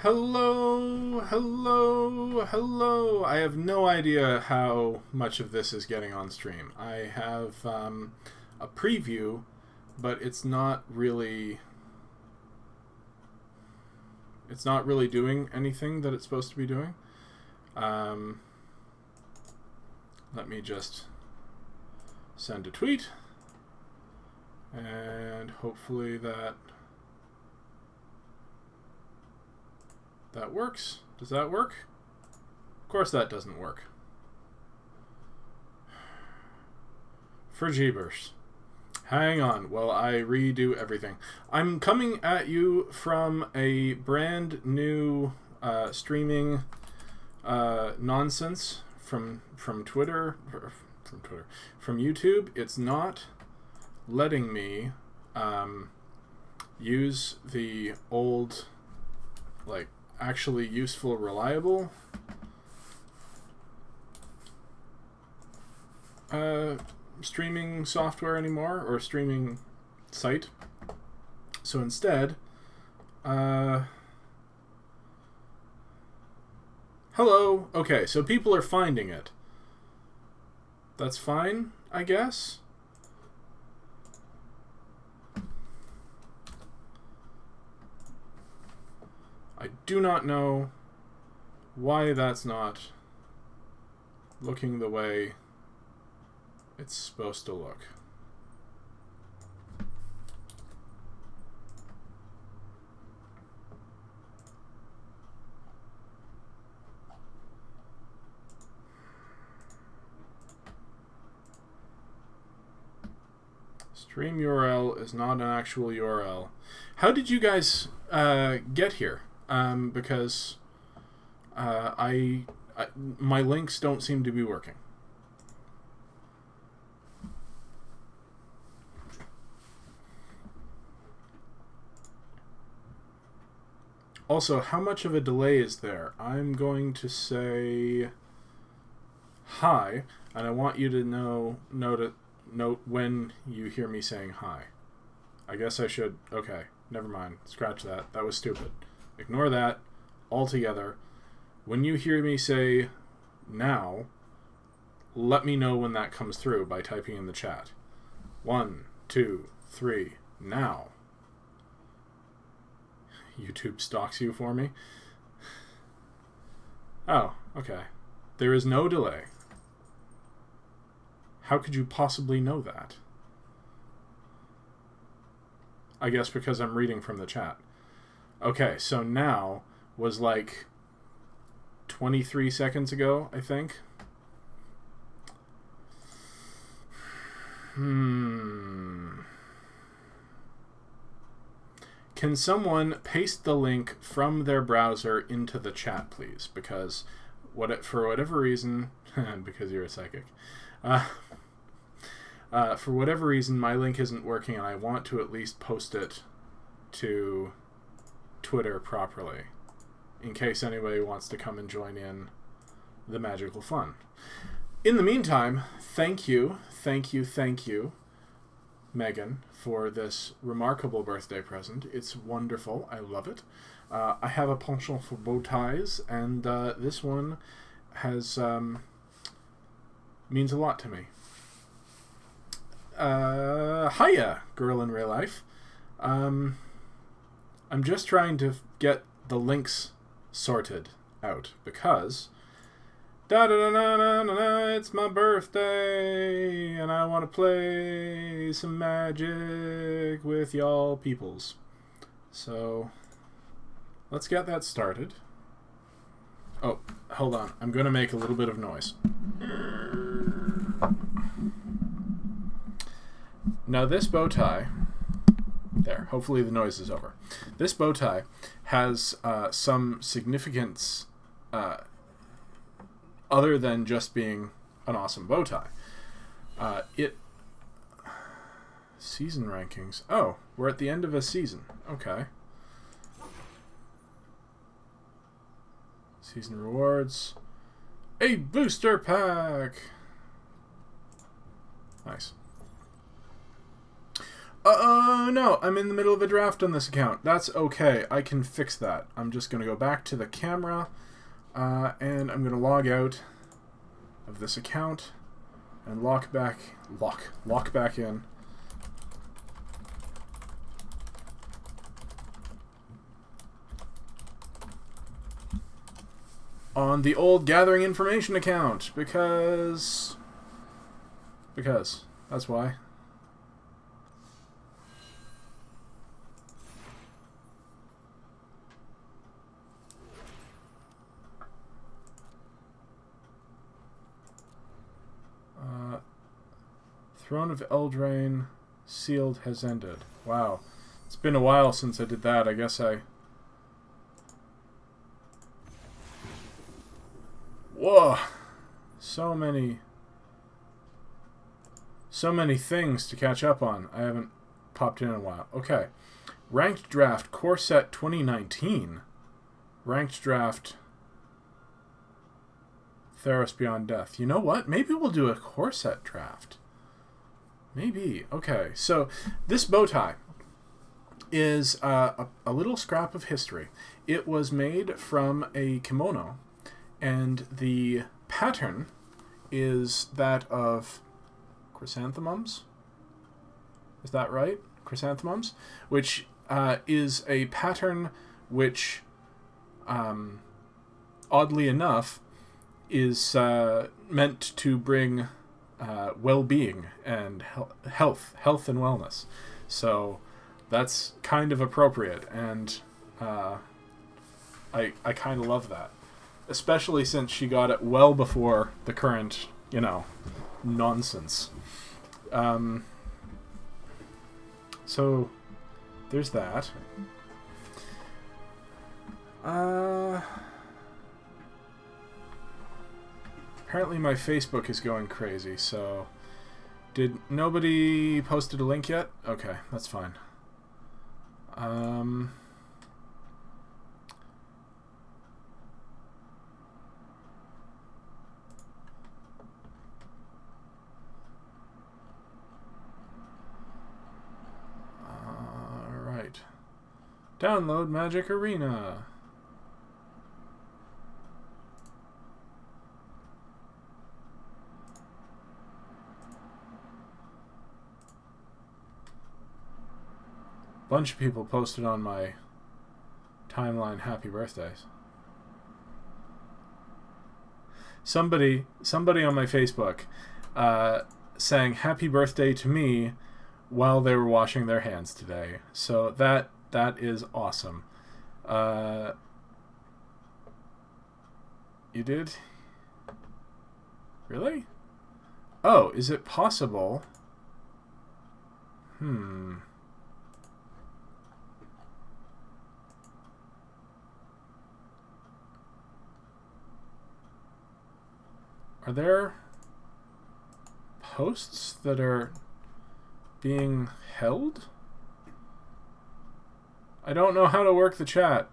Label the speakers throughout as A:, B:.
A: Hello, hello, hello. I have no idea how much of this is getting on stream. I have a preview, but it's not really doing anything that it's supposed to be doing. Let me just send a tweet, and hopefully that works. Does that work? Of course that doesn't work. For Jeebers. Hang on while I redo everything. I'm coming at you from a brand new streaming nonsense from Twitter, from YouTube. It's not letting me use the old, like, actually useful, reliable streaming software anymore, or streaming site. So instead, hello. Okay, so people are finding it. That's fine, I guess. I do not know why that's not looking the way it's supposed to look. Stream URL is not an actual URL. How did you guys get here? Because my links don't seem to be working. Also, how much of a delay is there? I'm going to say hi, and I want you to note when you hear me saying hi. I guess I should. Okay, never mind. Scratch that. That was stupid. Ignore that altogether. When you hear me say now, let me know when that comes through by typing in the chat. 1, 2, 3, now. YouTube stalks you for me. Oh, okay. There is no delay. How could you possibly know that? I guess because I'm reading from the chat. Okay, so now was like 23 seconds ago, I think. Can someone paste the link from their browser into the chat, please? Because for whatever reason, because you're a psychic, for whatever reason, my link isn't working, and I want to at least post it to Twitter properly, in case anybody wants to come and join in the magical fun. In the meantime, thank you, Megan, for this remarkable birthday present. It's wonderful. I love it. I have a penchant for bow ties, and this one has means a lot to me. Hiya, girl in real life. I'm just trying to get the links sorted out because it's my birthday and I want to play some Magic with y'all peoples. So let's get that started. Oh, hold on. I'm going to make a little bit of noise. Now this bow tie, there, hopefully the noise is over. This bow tie has some significance other than just being an awesome bow tie. Season rankings. Oh, we're at the end of a season. Okay. Season rewards. A booster pack! Nice. No, I'm in the middle of a draft on this account. That's okay. I can fix that. I'm just going to go back to the camera, and I'm going to log out of this account and lock back in. On the old Gathering Information account, because that's why. Throne of Eldraine sealed has ended. Wow. It's been a while since I did that. I guess I... Whoa! So many things to catch up on. I haven't popped in a while. Okay. Ranked Draft Core Set 2019. Ranked Draft Theros Beyond Death. You know what? Maybe we'll do a core set draft. Maybe. Okay, so this bow tie is a little scrap of history. It was made from a kimono, and the pattern is that of chrysanthemums. Is that right? Chrysanthemums? Which is a pattern which, oddly enough, is meant to bring well-being and health and wellness. So that's kind of appropriate, and I kind of love that, especially since she got it well before the current, nonsense. So there's that. Apparently my Facebook is going crazy, so... Did nobody posted a link yet? Okay, that's fine. Alright. Download Magic Arena. Bunch of people posted on my timeline happy birthdays. Somebody on my Facebook sang happy birthday to me while they were washing their hands today. So that is awesome. You did? Really? Oh, is it possible? Are there posts that are being held? I don't know how to work the chat.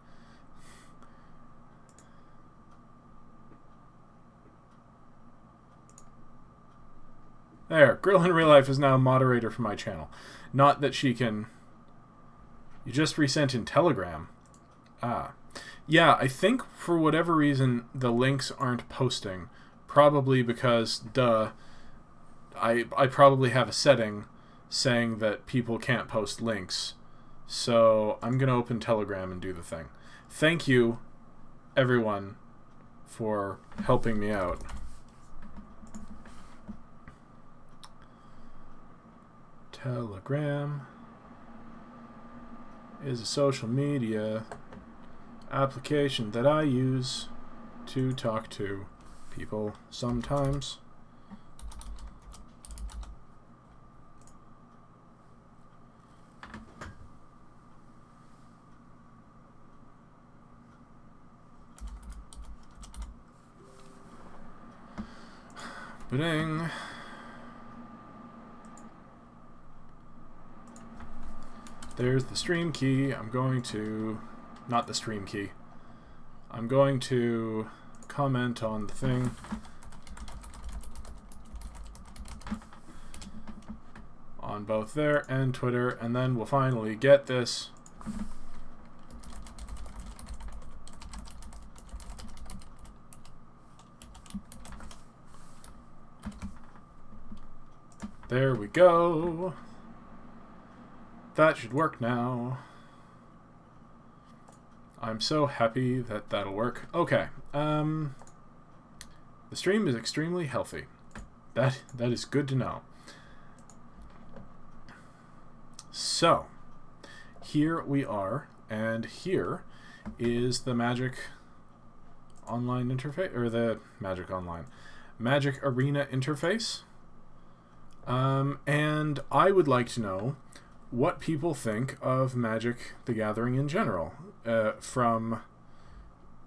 A: There, Girl in Real Life is now a moderator for my channel. Not that she can... You just resent in Telegram. Ah. Yeah, I think for whatever reason the links aren't posting. Probably because, duh, I probably have a setting saying that people can't post links. So I'm going to open Telegram and do the thing. Thank you, everyone, for helping me out. Telegram is a social media application that I use to talk to people sometimes. Ba-ding. There's the stream key. I'm going to... Not the stream key. I'm going to comment on the thing. on both there and Twitter, and then we'll finally get this. There we go. That should work now. I'm so happy that that'll work. Okay. The stream is extremely healthy. That is good to know. So, here we are, and here is the Magic Online interface, or the Magic Arena interface. And I would like to know what people think of Magic the Gathering in general, from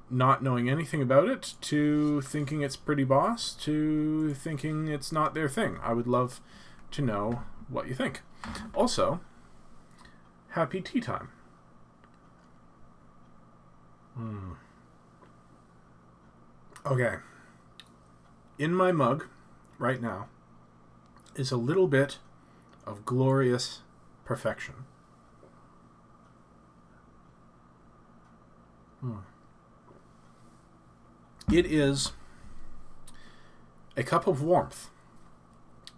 A: not knowing anything about it to thinking it's pretty boss to thinking it's not their thing. I would love to know what you think. Also, happy tea time. Okay. In my mug right now is a little bit of glorious perfection. It is a cup of warmth,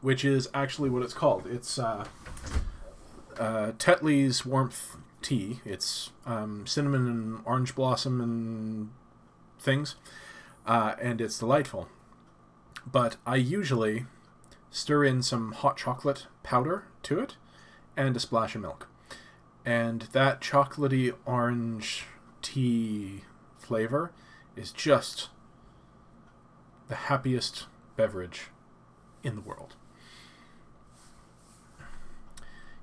A: which is actually what it's called. It's Tetley's warmth tea. It's cinnamon and orange blossom and things, and it's delightful. But I usually stir in some hot chocolate powder to it and a splash of milk. And that chocolatey orange tea flavor is just the happiest beverage in the world.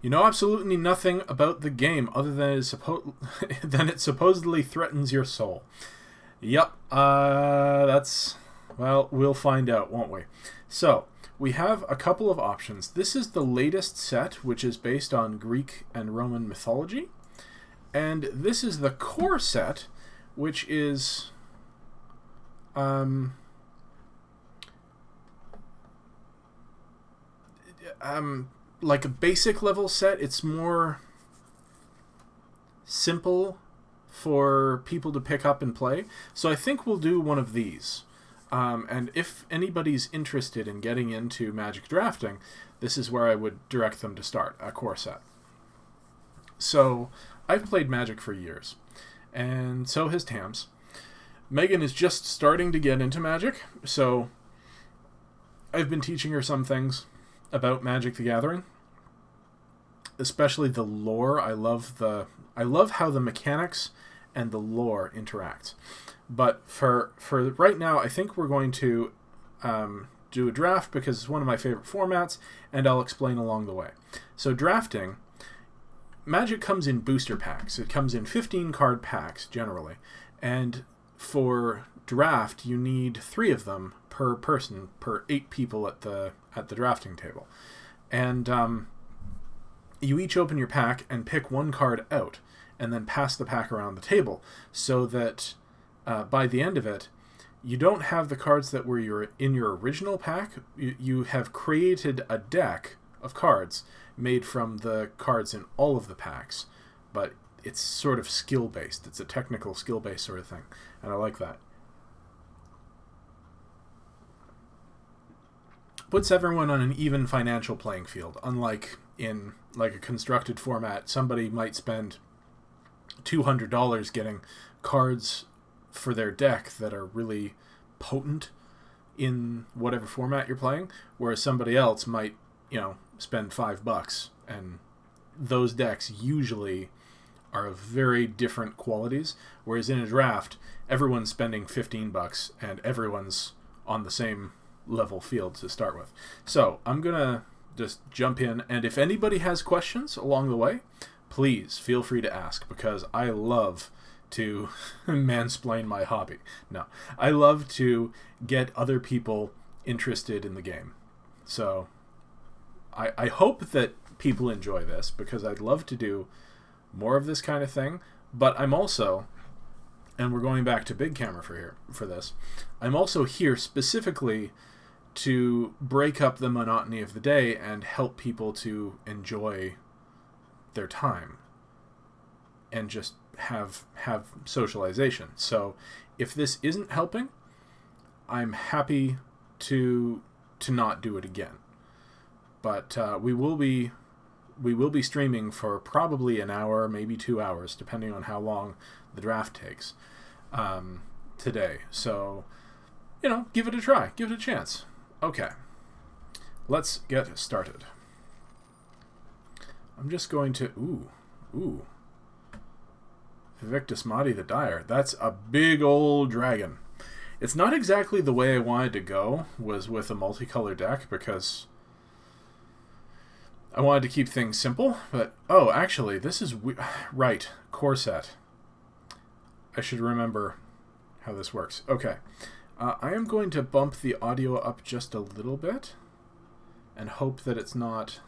A: You know absolutely nothing about the game other than it supposedly threatens your soul. Yep, well, we'll find out, won't we? So, we have a couple of options. This is the latest set, which is based on Greek and Roman mythology. And this is the core set, which is like a basic level set. It's more simple for people to pick up and play. So I think we'll do one of these. And if anybody's interested in getting into Magic drafting, this is where I would direct them to start, a core set. So, I've played Magic for years, and so has Tams. Megan is just starting to get into Magic, so I've been teaching her some things about Magic the Gathering, especially the lore. I love how the mechanics and the lore interact. But for right now, I think we're going to do a draft because it's one of my favorite formats, and I'll explain along the way. So drafting, Magic comes in booster packs. It comes in 15 card packs generally, and for draft you need 3 of them per person, per 8 people at the drafting table, and you each open your pack and pick one card out, and then pass the pack around the table so that by the end of it, you don't have the cards that were in your original pack. You have created a deck of cards made from the cards in all of the packs, but it's sort of skill-based. It's a technical skill-based sort of thing, and I like that. Puts everyone on an even financial playing field, unlike in like a constructed format. Somebody might spend $200 getting cards for their deck that are really potent in whatever format you're playing, whereas somebody else might, spend $5, and those decks usually are of very different qualities, whereas in a draft, everyone's spending $15 and everyone's on the same level field to start with. So I'm gonna just jump in, and if anybody has questions along the way, please feel free to ask, because I love to mansplain my hobby. No, I love to get other people interested in the game. So I hope that people enjoy this, because I'd love to do more of this kind of thing, but I'm also, and we're going back to big camera for this, I'm also here specifically to break up the monotony of the day and help people to enjoy their time and just have socialization. So if this isn't helping, I'm happy to not do it again. But we will be streaming for probably an hour, maybe 2 hours, depending on how long the draft takes today. So, give it a try. Give it a chance. Okay. Let's get started. I'm just going to... Ooh. Vivictus Madi the Dire. That's a big old dragon. It's not exactly the way I wanted to go, was with a multicolor deck, because I wanted to keep things simple, but... Oh, actually, this is... Right. Core set. I should remember how this works. Okay. I am going to bump the audio up just a little bit and hope that it's not...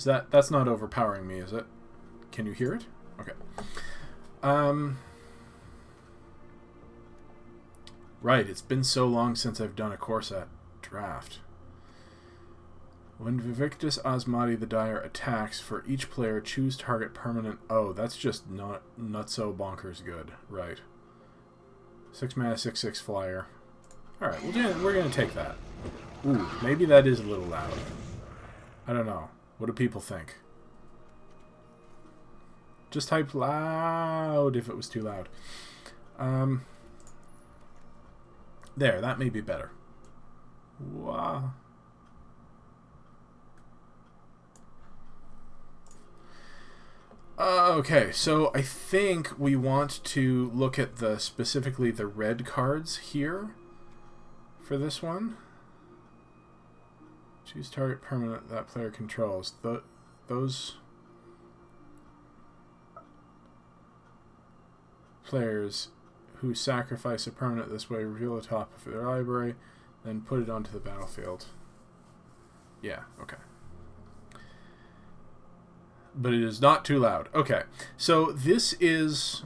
A: That's not overpowering me, is it? Can you hear it? Okay. Right, it's been so long since I've done a core set draft. When Vivictus Asmadi the Dire attacks, for each player, choose target permanent... Oh, that's just not so bonkers good. Right. 6 mana, 6/6 flyer. Alright, we're going to take that. Ooh, maybe that is a little loud. I don't know. What do people think? Just type loud if it was too loud. There, that may be better. Wow. Okay, so I think we want to look at specifically the red cards here for this one. Choose target permanent that player controls. Those players who sacrifice a permanent this way reveal the top of their library, then put it onto the battlefield. Yeah, okay. But it is not too loud. Okay, so this is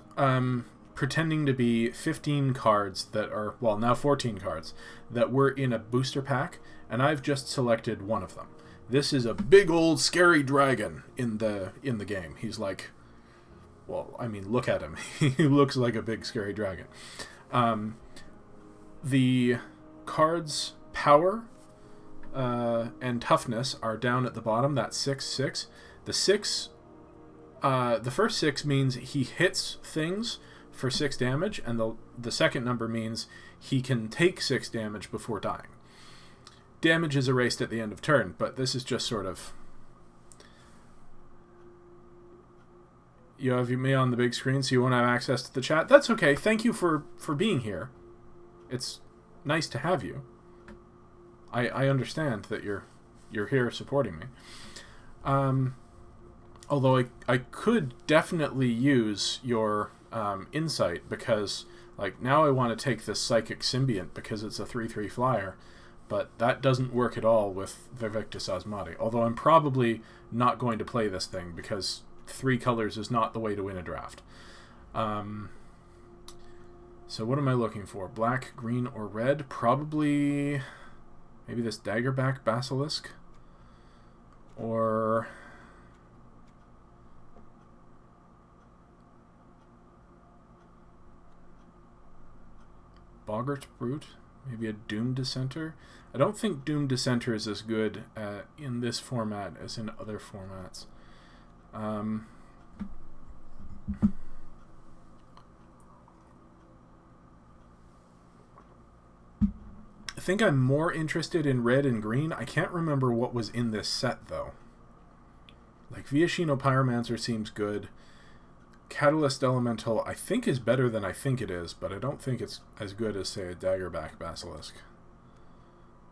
A: pretending to be 15 cards that are, well, now 14 cards that were in a booster pack, and I've just selected one of them. This is a big old scary dragon in the game. He's like, well, I mean, look at him. He looks like a big scary dragon. The cards' power and toughness are down at the bottom. That's 6/6. The first 6 means he hits things for 6 damage, and the second number means he can take 6 damage before dying. Damage is erased at the end of turn, but this is just sort of... You have me on the big screen, so you won't have access to the chat. That's okay. Thank you for being here. It's nice to have you. I understand that you're here supporting me. Although I could definitely use your insight, because like now I want to take this Psychic Symbiont because it's a 3/3 flyer, but that doesn't work at all with Vivictus Asmadi. Although I'm probably not going to play this thing because 3 colors is not the way to win a draft. So what am I looking for? Black, green, or red? Probably maybe this Daggerback Basilisk, or Boggart Brute, maybe a Doom Dissenter. I don't think Doom Dissenter is as good in this format as in other formats. I think I'm more interested in red and green. I can't remember what was in this set, though. Like, Viashino Pyromancer seems good. Catalyst Elemental, I think, is better than I think it is, but I don't think it's as good as, say, a Daggerback Basilisk.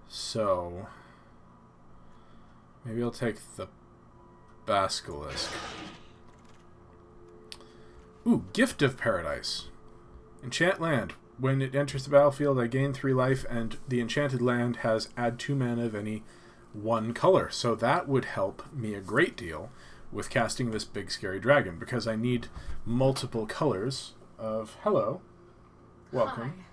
A: So, maybe I'll take the Basilisk. Ooh, Gift of Paradise. Enchant land. When it enters the battlefield, I gain 3 life, and the enchanted land has add 2 mana of any one color. So that would help me a great deal with casting this big scary dragon, because I need multiple colors of hello. Welcome.
B: Hi.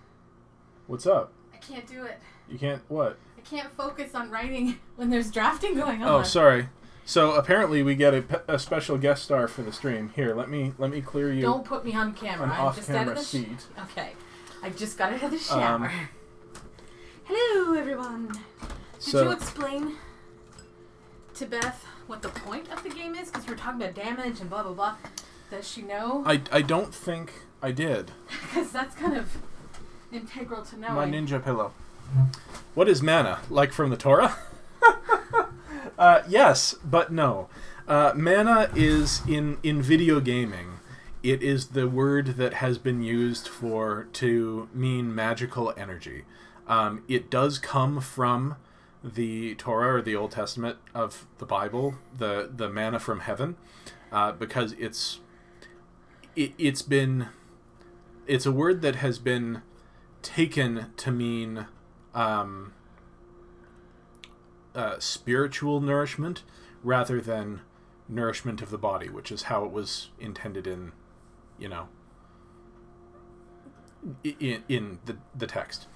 A: What's up?
B: I can't do it.
A: You can't what?
B: I can't focus on writing when there's drafting going on.
A: Oh, sorry. So apparently we get a special guest star for the stream. Here, let me clear you.
B: Don't put me on camera.
A: An
B: I'm just out of
A: off-camera
B: the
A: seat.
B: Okay. I just got out of the shower. Hello, everyone. Did you explain to Beth what the point of the game is? Because we're talking about damage and blah, blah, blah. Does she know?
A: I don't think I did.
B: Because that's kind of integral to knowing.
A: My ninja pillow. What is mana? Like from the Torah? Yes, but no. Mana is, in video gaming, it is the word that has been used to mean magical energy. It does come from the Torah or the Old Testament of the Bible, the manna from heaven, because it's a word that has been taken to mean spiritual nourishment rather than nourishment of the body, which is how it was intended in the text.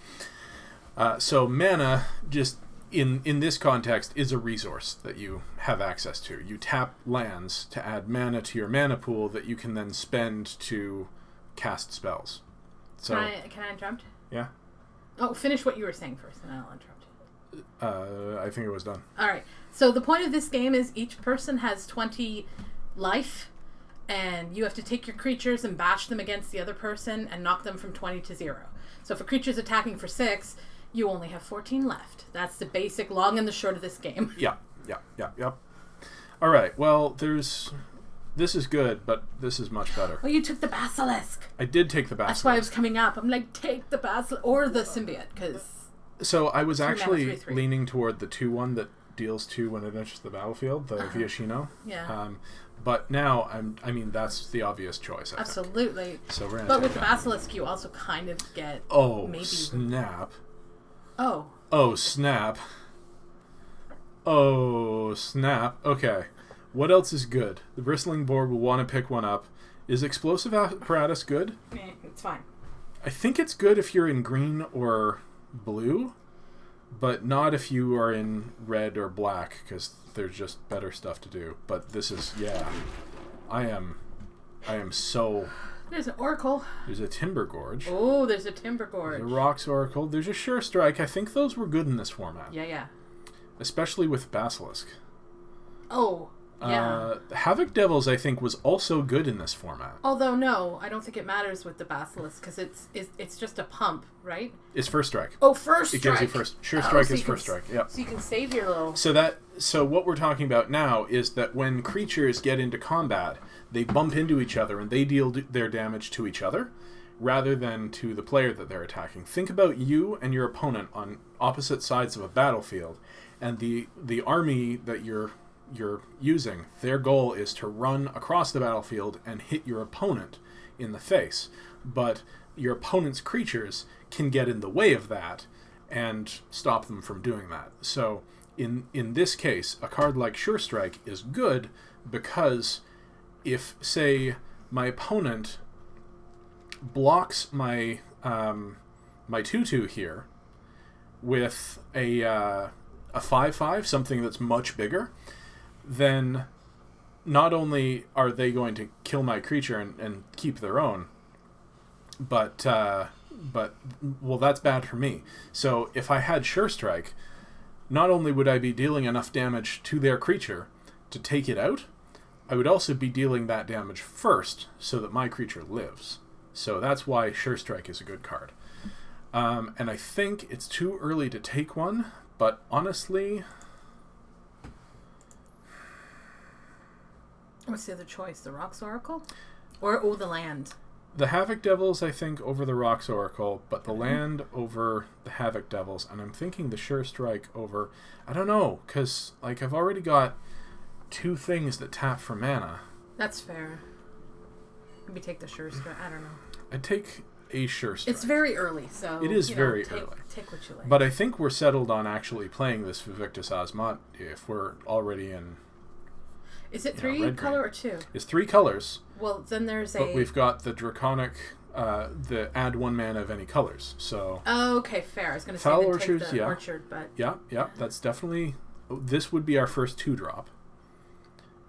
A: So mana, just in this context, is a resource that you have access to. You tap lands to add mana to your mana pool that you can then spend to cast spells. So
B: Can I interrupt?
A: Yeah.
B: Oh, finish what you were saying first, and I'll interrupt.
A: I think it was done.
B: All right. So the point of this game is each person has 20 life, and you have to take your creatures and bash them against the other person and knock them from 20 to 0. So if a creature's attacking for 6, you only have 14 left. That's the basic long and the short of this game.
A: Yeah. All right. Well, this is good, but this is much better.
B: Well, you took the basilisk.
A: I did take the basilisk.
B: That's why I was coming up. I'm like, take the basilisk or the symbiote, because...
A: So I was actually leaning toward the 2/1 that deals 2 when it enters the battlefield, the Viashino.
B: Yeah.
A: But now that's the obvious choice. I
B: Absolutely.
A: think. So we're gonna
B: but with
A: that.
B: the basilisk, you also kind of get.
A: Oh snap!
B: Oh.
A: Oh snap! Oh snap! Okay, what else is good? The bristling board will want to pick one up. Is explosive apparatus good?
B: It's fine.
A: I think it's good if you're in green or blue, but not if you are in red or black, because there's just better stuff to do. But this is, I am so...
B: There's an oracle.
A: There's a timber gorge.
B: Oh, there's a timber gorge.
A: There's a rocks oracle. There's a sure strike. I think those were good in this format.
B: Yeah.
A: Especially with basilisk.
B: Oh, yeah.
A: Havoc Devils, I think, was also good in this format.
B: Although, no, I don't think it matters with the basilisk, because it's just a pump, right?
A: It's first strike.
B: Oh, first strike.
A: It gives you first. Sure strike is first strike. Yep.
B: So you can save your little...
A: So what we're talking about now is that when creatures get into combat, they bump into each other and they deal their damage to each other rather than to the player that they're attacking. Think about you and your opponent on opposite sides of a battlefield, and the army that you're using, their goal is to run across the battlefield and hit your opponent in the face. But your opponent's creatures can get in the way of that and stop them from doing that. So in this case, a card like Sure Strike is good because if, say, my opponent blocks my my 2/2 here with a 5/5, something that's much bigger, then not only are they going to kill my creature and keep their own, but that's bad for me. So if I had Sure Strike, not only would I be dealing enough damage to their creature to take it out, I would also be dealing that damage first so that my creature lives. So that's why Sure Strike is a good card. And I think it's too early to take one, but honestly...
B: What's the other choice? The Rocks Oracle? Or the land?
A: The Havoc Devils, I think, over the Rocks Oracle, but the land over the Havoc Devils, and I'm thinking the Sure Strike over... I don't know, because I've already got 2 things that tap for mana.
B: That's fair. Maybe take the Sure Strike. I don't know.
A: I'd take a Sure Strike.
B: It's very early, so...
A: It is very early.
B: Take what you like.
A: But I think we're settled on actually playing this Vivictus Osmot if we're already in...
B: Is it
A: you know,
B: three
A: red,
B: color
A: green.
B: or two?
A: It's 3 colors,
B: Well, then there's
A: but we've got the draconic, the add 1 mana of any colors. So
B: Oh, okay, fair. I was going to say
A: Foul
B: then
A: Orchards,
B: take the
A: yeah.
B: orchard, but
A: yeah, that's definitely. This would be our first 2-drop.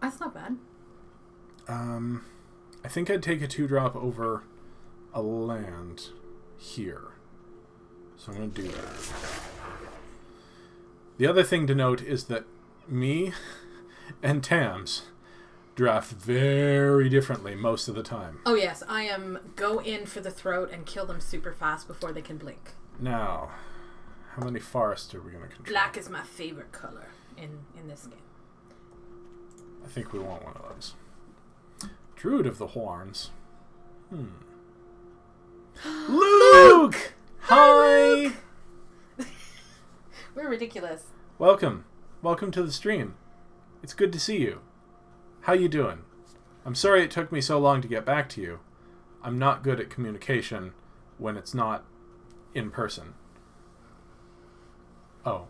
B: that's not bad.
A: I think I'd take a 2-drop over a land here. So I'm going to do that. The other thing to note is that me and Tams draft very differently most of the time.
B: Oh yes, I am go in for the throat and kill them super fast before they can blink.
A: Now, how many forests are we going to control?
B: Black is my favorite color in this game.
A: I think we want one of those. Druid of the Horns. Luke! Hi!
B: We're ridiculous.
A: Welcome. Welcome to the stream. It's good to see you. How you doing? I'm sorry it took me so long to get back to you. I'm not good at communication when it's not in person. Oh.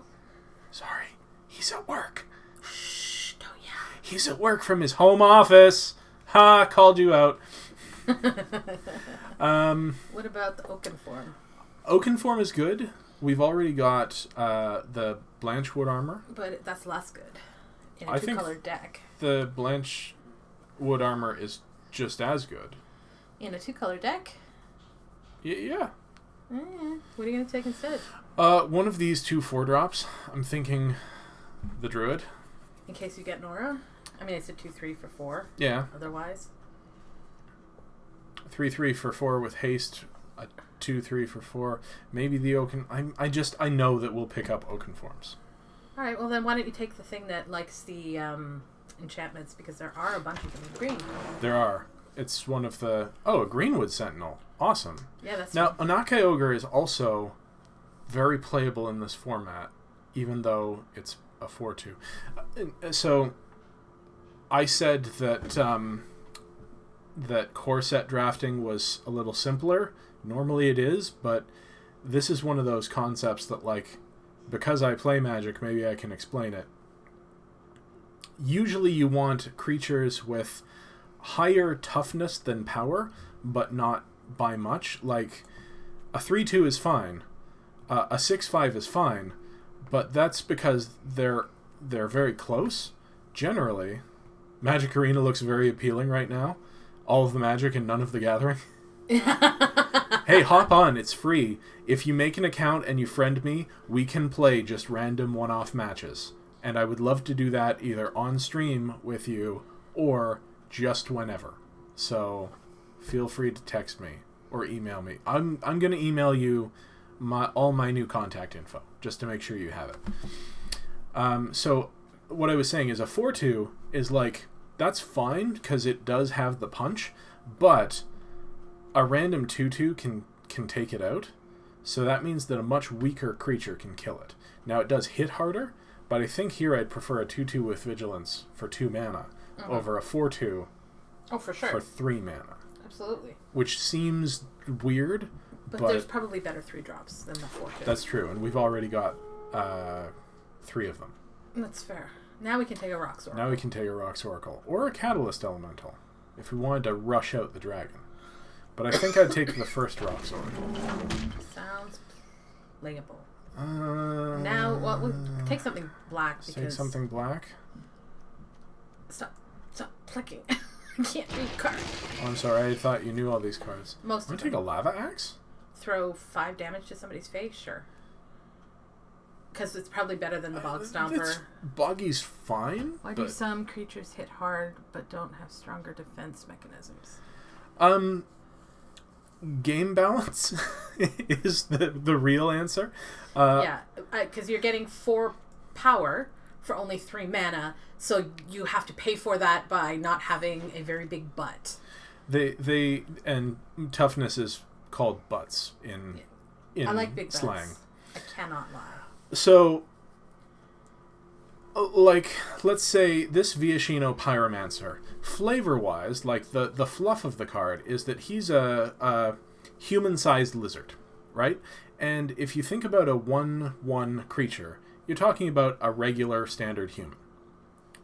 A: Sorry. He's at work.
B: Shh, don't yell.
A: He's at work from his home office. Ha! Called you out.
B: What about the Oakenform?
A: Oakenform is good. We've already got the Blanchwood armor.
B: But that's less good in a
A: I think
B: two-color deck.
A: The Blanchwood armor is just as good.
B: In a two-color deck?
A: Yeah.
B: What are you going to take instead?
A: One of these 2 4-drops. I'm thinking the Druid.
B: In case you get Nora? I mean, it's a 2/3 for 4.
A: Yeah.
B: Otherwise.
A: 3/3 for 4 with haste. A 2/3 for 4. Maybe the Oaken. I know that we'll pick up Oakenforms.
B: Alright, well then why don't you take the thing that likes the enchantments, because there are a bunch of them in green.
A: There are. It's one of the... Oh, a Greenwood Sentinel. Awesome.
B: Yeah, that's
A: Now, Anakai Ogre is also very playable in this format, even though it's a 4/2. So, I said that that core set drafting was a little simpler. Normally it is, but this is one of those concepts that, like, because I play Magic, maybe I can explain it. Usually you want creatures with higher toughness than power, but not by much. Like, a 3/2 is fine. A 6/5 is fine, but that's because they're very close. Generally, Magic Arena looks very appealing right now. All of the Magic and none of the Gathering. Hey, hop on. It's free. If you make an account and you friend me, we can play just random one-off matches. And I would love to do that either on stream with you or just whenever. So feel free to text me or email me. I'm going to email you all my new contact info just to make sure you have it. So what I was saying is a 4/2 is like, that's fine because it does have the punch, but a random 2/2 can take it out. So that means that a much weaker creature can kill it. Now it does hit harder, but I think here I'd prefer a 2/2 with Vigilance for 2 mana over a 4/2
B: for sure.
A: for 3 mana.
B: Absolutely.
A: Which seems weird,
B: But there's probably better 3-drops than the 4/2.
A: That's true, and we've already got 3 of them.
B: That's fair. Now we can take a Rocks Oracle.
A: Now we can take a Rocks Oracle. Or a Catalyst Elemental, if we wanted to rush out the dragon. But I think I'd take the first Rocks Oracle.
B: Sounds playable. Now, well, we'll take something black because...
A: Take something black?
B: Stop clicking. I can't read cards.
A: Oh, I'm sorry, I thought you knew all these cards.
B: Most of
A: Want to
B: them.
A: take a Lava Axe?
B: Throw 5 damage to somebody's face? Sure. Because it's probably better than the Bog Stomper.
A: Boggy's fine.
B: Why do some creatures hit hard but don't have stronger defense mechanisms?
A: Game balance is the real answer.
B: Yeah, because you're getting 4 power for only 3 mana, so you have to pay for that by not having a very big butt.
A: They and toughness is called butts in
B: I like big
A: slang.
B: butts. I cannot lie.
A: So, like, let's say this Viashino Pyromancer, flavor-wise, like, the fluff of the card is that he's a human-sized lizard, right? And if you think about a 1/1 creature, you're talking about a regular standard human.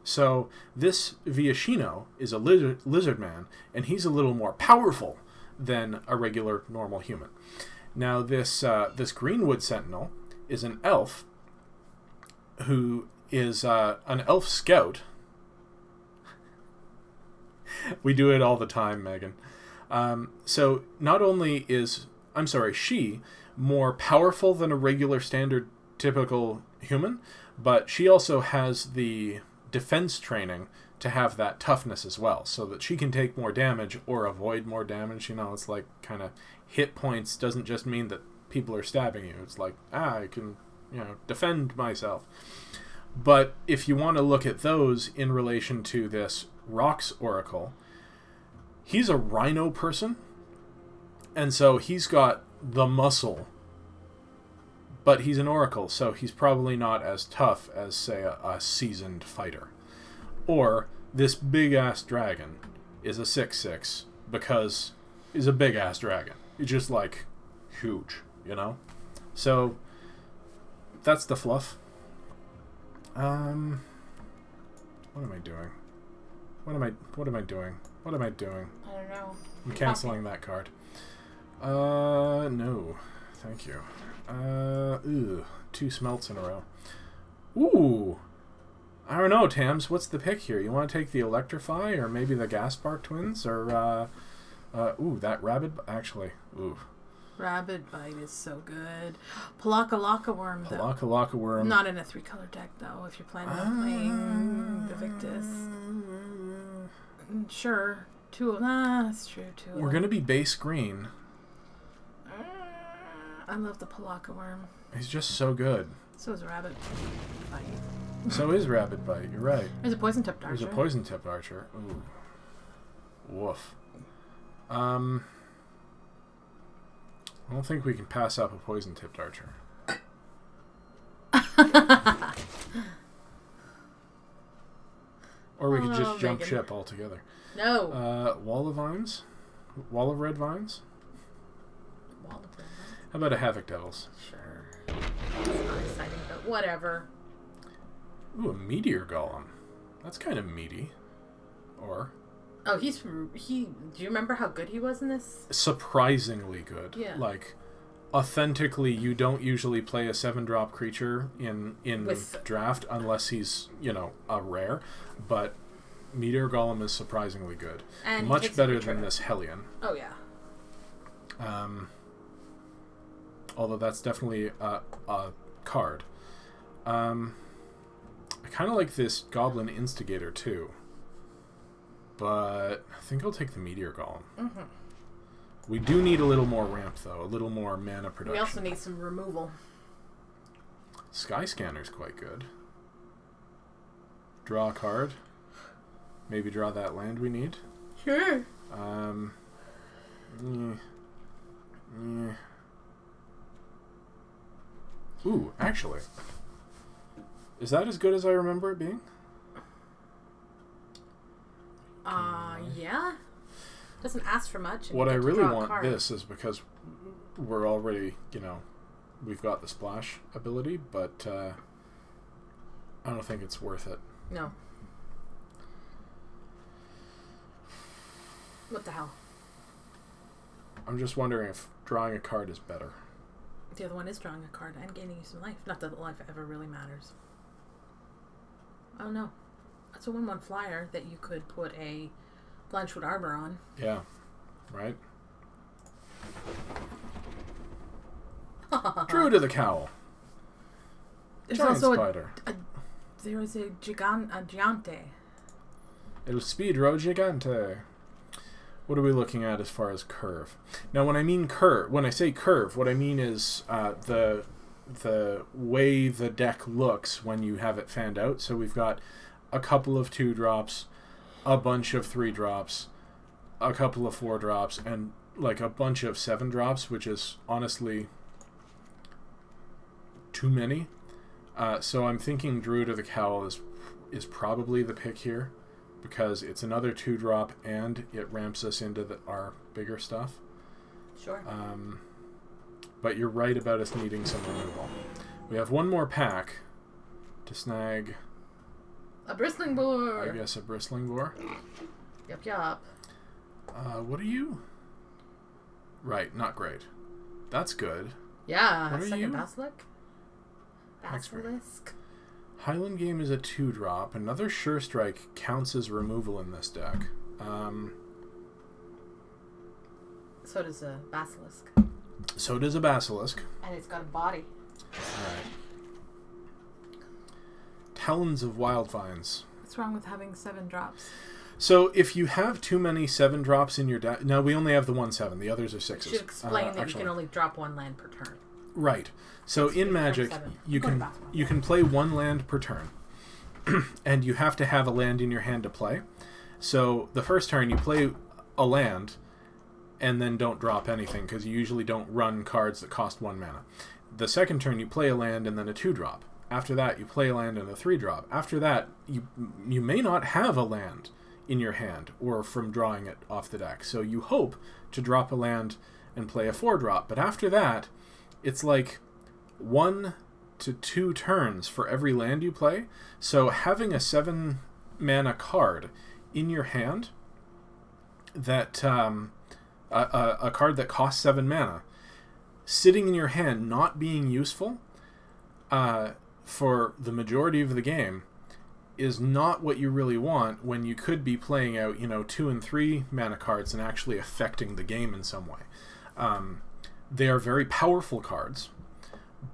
A: So this Viashino is a lizard man, and he's a little more powerful than a regular normal human. Now this Greenwood Sentinel is an elf who is an elf scout. We do it all the time, Megan. So not only is, she more powerful than a regular standard typical human, but she also has the defense training to have that toughness as well, so that she can take more damage or avoid more damage. You know, it's like kind of hit points doesn't just mean that people are stabbing you. It's like, I can, defend myself. But if you want to look at those in relation to this Rocks Oracle, he's a rhino person, and so he's got the muscle, but he's an oracle, so he's probably not as tough as, say, a seasoned fighter. Or this big-ass dragon is a 6/6 because he's a big-ass dragon. He's just, like, huge, So, that's the fluff. What am I doing? What am I doing? What am I doing?
B: I don't know.
A: I'm canceling that card. No. Thank you. 2 smelts in a row. Ooh. I don't know, Tams. What's the pick here? You want to take the Electrify or maybe the Gaspark Twins or that Rabid? Actually,
B: Rabid Bite is so good. Palaka Worm, though.
A: Palaka Worm.
B: Not in a 3-color deck, though, if you're planning on playing the Victus. Sure. That's true, too.
A: We're going to be base green.
B: I love the Palaka Worm.
A: He's just so good.
B: So is Rabid Bite.
A: So is Rabid Bite. You're right.
B: There's a Poison-tipped Archer.
A: There's a Poison-tipped Archer. Ooh. Woof. I don't think we can pass up a Poison-tipped Archer. Or we could just jump ship altogether.
B: No.
A: Wall of Vines? Wall of Red Vines?
B: Wall of Red Vines?
A: How about a Havoc Devils?
B: Sure. It's not exciting, but whatever.
A: Ooh, a Meteor Golem. That's kind of meaty. Or...
B: Oh, do you remember how good he was in this?
A: Surprisingly good.
B: Yeah.
A: Like, authentically, you don't usually play a 7-drop creature in draft unless he's, a rare. But Meteor Golem is surprisingly good.
B: And
A: much better than this Hellion.
B: Oh, yeah.
A: Although that's definitely a card. I kind of like this Goblin Instigator, too. But I think I'll take the Meteor Golem.
B: Mm-hmm.
A: We do need a little more ramp, though. A little more mana production.
B: We also need some removal.
A: Sky Scanner's quite good. Draw a card. Maybe draw that land we need.
B: Sure.
A: Ooh, actually. Is that as good as I remember it being?
B: Yeah. Doesn't ask for much.
A: What I really want this is because we're already, we've got the splash ability, but I don't think it's worth it.
B: No. What the hell?
A: I'm just wondering if drawing a card is better.
B: The other one is drawing a card and gaining you some life. Not that life ever really matters. Oh no. That's a 1/1 flyer that you could put a Blanchwood Arbor on.
A: Yeah. Right? Druid of the Cowl.
B: There's
A: Giant
B: also
A: Spider.
B: There is a Gigante.
A: El Speedro Gigante. What are we looking at as far as curve? Now, when I say curve, what I mean is the way the deck looks when you have it fanned out. So we've got a couple of 2-drops, a bunch of 3-drops, a couple of 4-drops, and like a bunch of 7-drops, which is honestly too many. So I'm thinking Druid of the Cowl is probably the pick here, because it's another 2-drop and it ramps us into our bigger stuff.
B: Sure.
A: But you're right about us needing some removal. We have one more pack to snag
B: A bristling boar.
A: I guess a bristling boar.
B: Yup.
A: What are you? Right, not great. That's good.
B: Yeah,
A: what are
B: second
A: you?
B: Basilisk. Basilisk.
A: Highland Game is a 2-drop. Another Sure Strike counts as removal in this deck.
B: So does a Basilisk.
A: So does a Basilisk.
B: And it's got a body.
A: Alright. Talons of Wildvines.
B: What's wrong with having 7 drops?
A: So if you have too many 7 drops in your deck... No, we only have the 1/7. The others are 6s.
B: You should explain that you can only drop 1 land per turn.
A: Right. So in Magic, you can play 1 land per turn. And you have to have a land in your hand to play. So the first turn you play a land and then don't drop anything because you usually don't run cards that cost 1 mana. The second turn you play a land and then a 2-drop. After that you play a land and a 3-drop. After that you may not have a land in your hand or from drawing it off the deck. So you hope to drop a land and play a 4-drop. But after that, it's like 1 to 2 turns for every land you play. So having a 7 mana card in your hand that a card that costs 7 mana sitting in your hand not being useful for the majority of the game is not what you really want when you could be playing out 2 and 3 mana cards and actually affecting the game in some way. They are very powerful cards,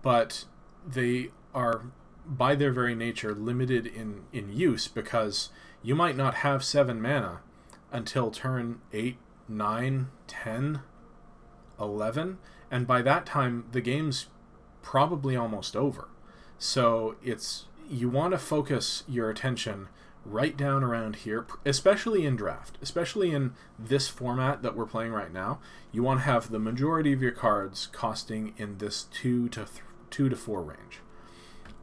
A: but they are by their very nature limited in use because you might not have 7 mana until turn 8, 9, 10, 11, and by that time the game's probably almost over. So you want to focus your attention right down around here, especially in draft, especially in this format that we're playing right now. You want to have the majority of your cards costing in this 2 to 4 range.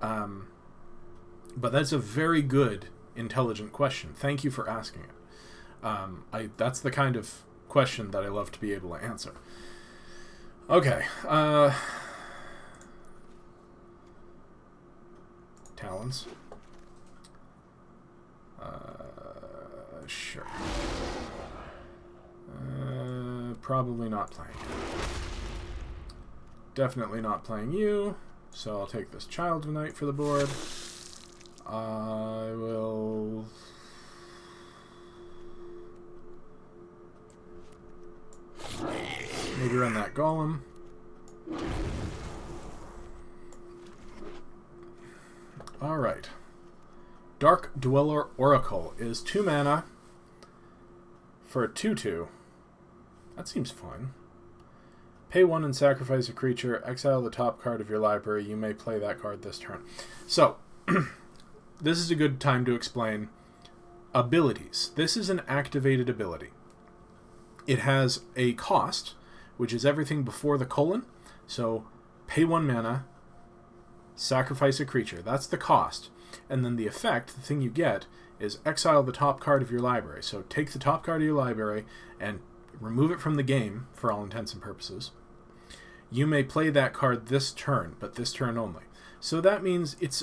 A: But that's a very good, intelligent question. Thank you for asking it. That's the kind of question that I love to be able to answer. Okay. Talons. Sure. Probably not playing you. Definitely not playing you. So I'll take this Child of Night for the board. I will... maybe run that Golem. Alright. Dark Dweller Oracle is 2 mana for a 2/2. That seems fine. Pay 1 and sacrifice a creature. Exile the top card of your library. You may play that card this turn. So, this is a good time to explain abilities. This is an activated ability. It has a cost, which is everything before the colon. So, pay 1 mana, sacrifice a creature. That's the cost. And then the effect, the thing you get, is exile the top card of your library. So take the top card of your library and remove it from the game, for all intents and purposes. You may play that card this turn, but this turn only. So that means it's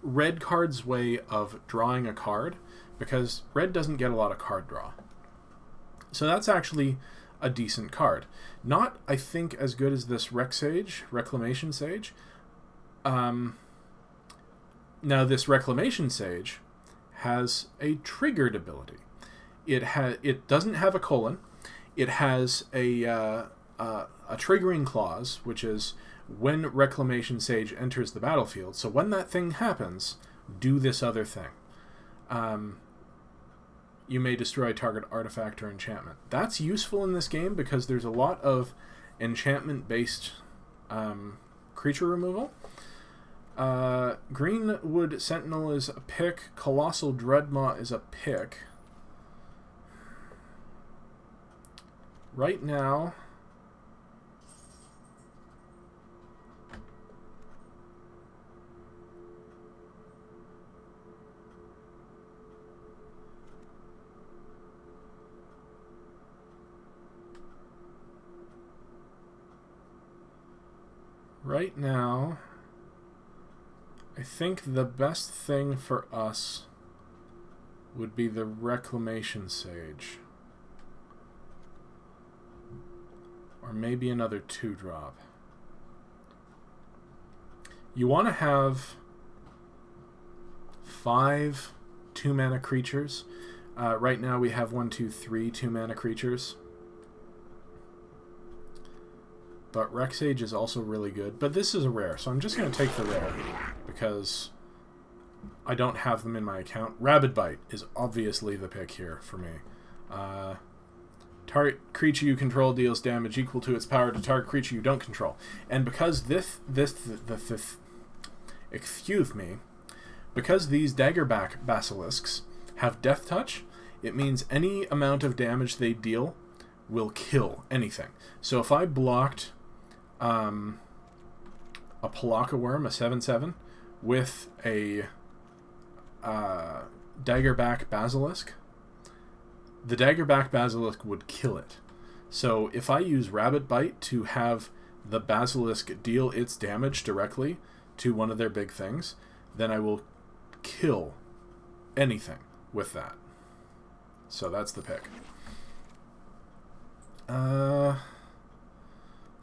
A: red card's way of drawing a card, because red doesn't get a lot of card draw. So that's actually a decent card. Not, I think, as good as this Reclamation Sage. Now, this Reclamation Sage has a triggered ability. It doesn't have a colon. It has a triggering clause, which is when Reclamation Sage enters the battlefield. So when that thing happens, do this other thing. You may destroy target artifact or enchantment. That's useful in this game because there's a lot of enchantment-based creature removal. Greenwood Sentinel is a pick. Colossal Dreadmaw is a pick. Right now, I think the best thing for us would be the Reclamation Sage. Or maybe another 2-drop. You want to have 5 2-mana creatures. Right now we have 1, 2, 3 2-mana creatures. But Rec Sage is also really good. But this is a rare, so I'm just going to take the rare. Because I don't have them in my account. Rabid Bite is obviously the pick here for me. Target creature you control deals damage equal to its power to target creature you don't control. And because because these Daggerback Basilisks have Death Touch, it means any amount of damage they deal will kill anything. So if I blocked a Pelakka Worm, a 7/7, with a Daggerback Basilisk, the Daggerback Basilisk would kill it. So if I use Rabid Bite to have the Basilisk deal its damage directly to one of their big things, then I will kill anything with that. So that's the pick.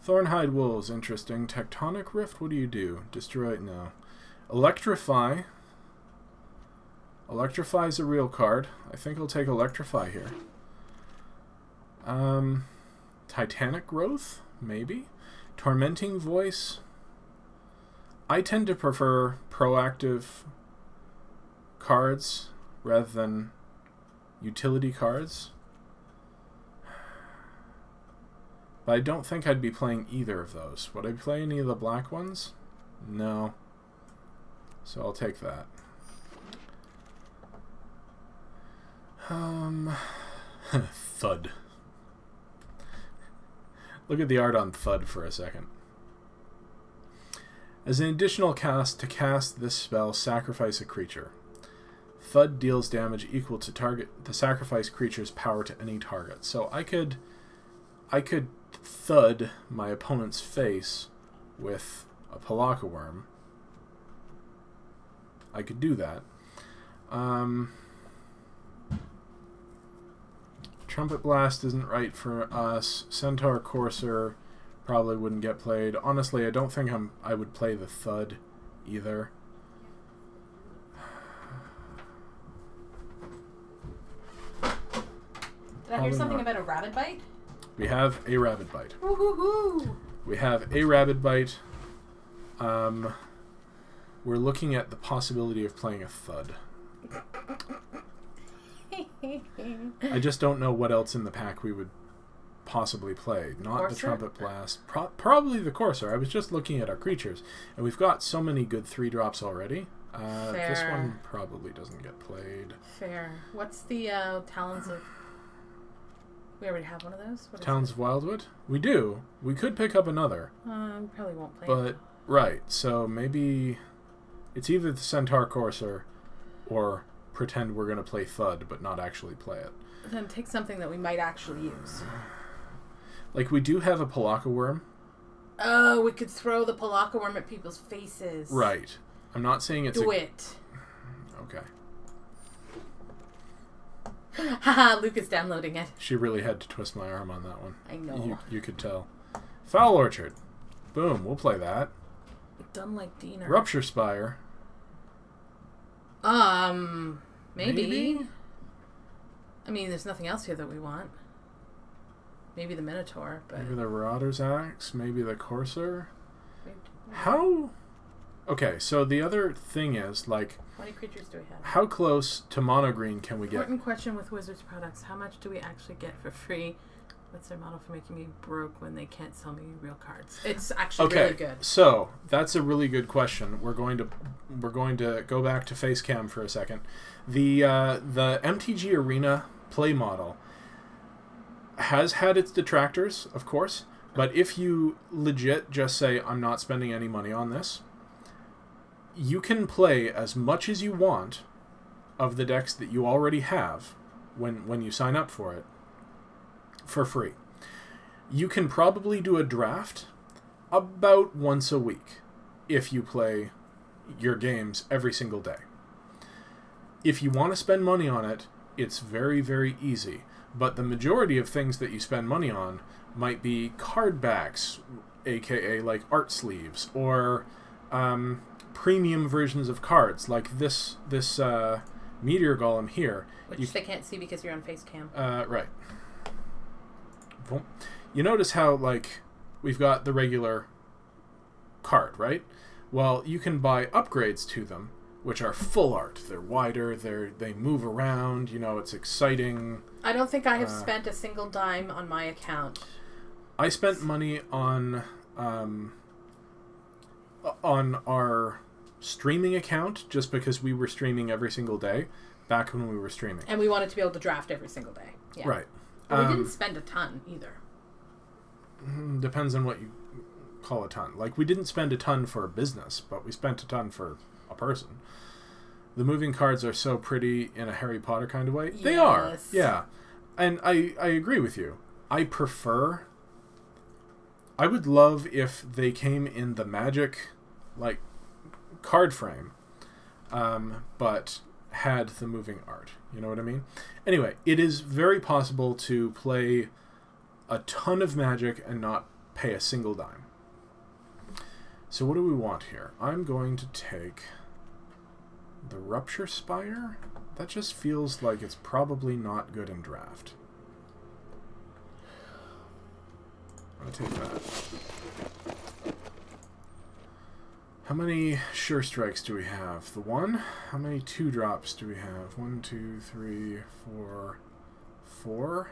A: Thornhide Wolves, interesting. Tectonic Rift, what do you do? Destroy it? No. Electrify. Electrify is a real card. I think I'll take Electrify here. Titanic Growth? Maybe. Tormenting Voice. I tend to prefer proactive cards rather than utility cards. But I don't think I'd be playing either of those. Would I play any of the black ones? No. So I'll take that. Thud. Look at the art on Thud for a second. As an additional cast, to cast this spell, sacrifice a creature. Thud deals damage equal to target the sacrificed creature's power to any target. So I could thud my opponent's face with a Pelakka Worm. I could do that. Trumpet Blast isn't right for us. Centaur Courser probably wouldn't get played. Honestly, I don't think I would play the Thud either.
B: Did I hear something about a Rabid Bite?
A: We have a Rabid Bite.
B: Woo-hoo-hoo!
A: We have a Rabid Bite. We're looking at the possibility of playing a Thud. I just don't know what else in the pack we would possibly play. Not
B: Courser?
A: The Trumpet Blast. Probably the Courser. I was just looking at our creatures, and we've got so many good 3-drops already. This one probably doesn't get played.
B: Fair. What's the Talons of... We already have one of those? What
A: Talons of Wildwood? We do. We could pick up another.
B: Probably won't play
A: But,
B: it.
A: right, so maybe it's either the Centaur Courser or pretend we're going to play Thud but not actually play it.
B: Then take something that we might actually use.
A: Like, we do have a Pelakka Worm.
B: Oh, we could throw the Pelakka Worm at people's faces.
A: Right. I'm not saying it's
B: Do it.
A: Okay.
B: Haha, Luke is downloading it.
A: She really had to twist my arm on that one.
B: I know.
A: You could tell. Foul Orchard. Boom, we'll play that.
B: Done like Diener.
A: Rupture Spire.
B: Maybe. I mean, there's nothing else here that we want. Maybe the Minotaur, but...
A: Maybe the Marauder's Axe. Maybe the Courser. How... Okay, so the other thing is, like...
B: How many creatures do we have?
A: How close to mono green can we get?
B: Important question with Wizards products. How much do we actually get for free? What's their model for making me broke when they can't sell me real cards? It's actually really good.
A: So that's a really good question. We're going to go back to Facecam for a second. The MTG Arena play model has had its detractors, of course, but if you legit just say, I'm not spending any money on this, you can play as much as you want of the decks that you already have when you sign up for it for free. You can probably do a draft about once a week if you play, your games every single day. If you want to spend money on it, it's very, very easy. But the majority of things that you spend money on might be card backs, aka like art sleeves, or premium versions of cards, like this Meteor Golem here.
B: Which they can't see because you're on Facecam.
A: Right. You notice how, like, we've got the regular card, right? Well, you can buy upgrades to them, which are full art. They're wider, they move around, it's exciting.
B: I don't think I have spent a single dime on my account.
A: I spent money on our streaming account just because we were streaming every single day back when we were streaming.
B: And we wanted to be able to draft every single day. Yeah.
A: Right.
B: But we didn't spend a ton either.
A: Depends on what you call a ton. Like, we didn't spend a ton for a business, but we spent a ton for a person. The moving cards are so pretty in a Harry Potter kind of way. Yes. They are. Yeah. And I agree with you. I would love if they came in the Magic, like, card frame, but had the moving art. You know what I mean? Anyway, it is very possible to play a ton of Magic and not pay a single dime. So what do we want here? I'm going to take the Rupture Spire. That just feels like it's probably not good in draft. I'm going to take that. How many Sure Strikes do we have? The one? How many 2-drops do we have? 1, 2, 3, 4, 4?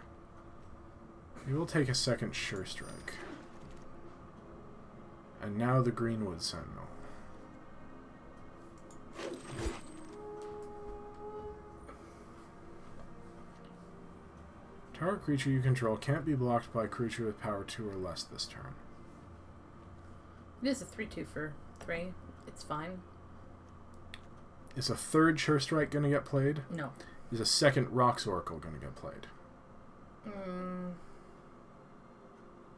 A: We will take a second Sure Strike. And now the Greenwood Sentinel. Target creature you control can't be blocked by a creature with power 2 or less this turn.
B: It is a 3/2 for 3. It's fine.
A: Is a third Sure Strike going to get played?
B: No.
A: Is a second Rocks Oracle going to get played?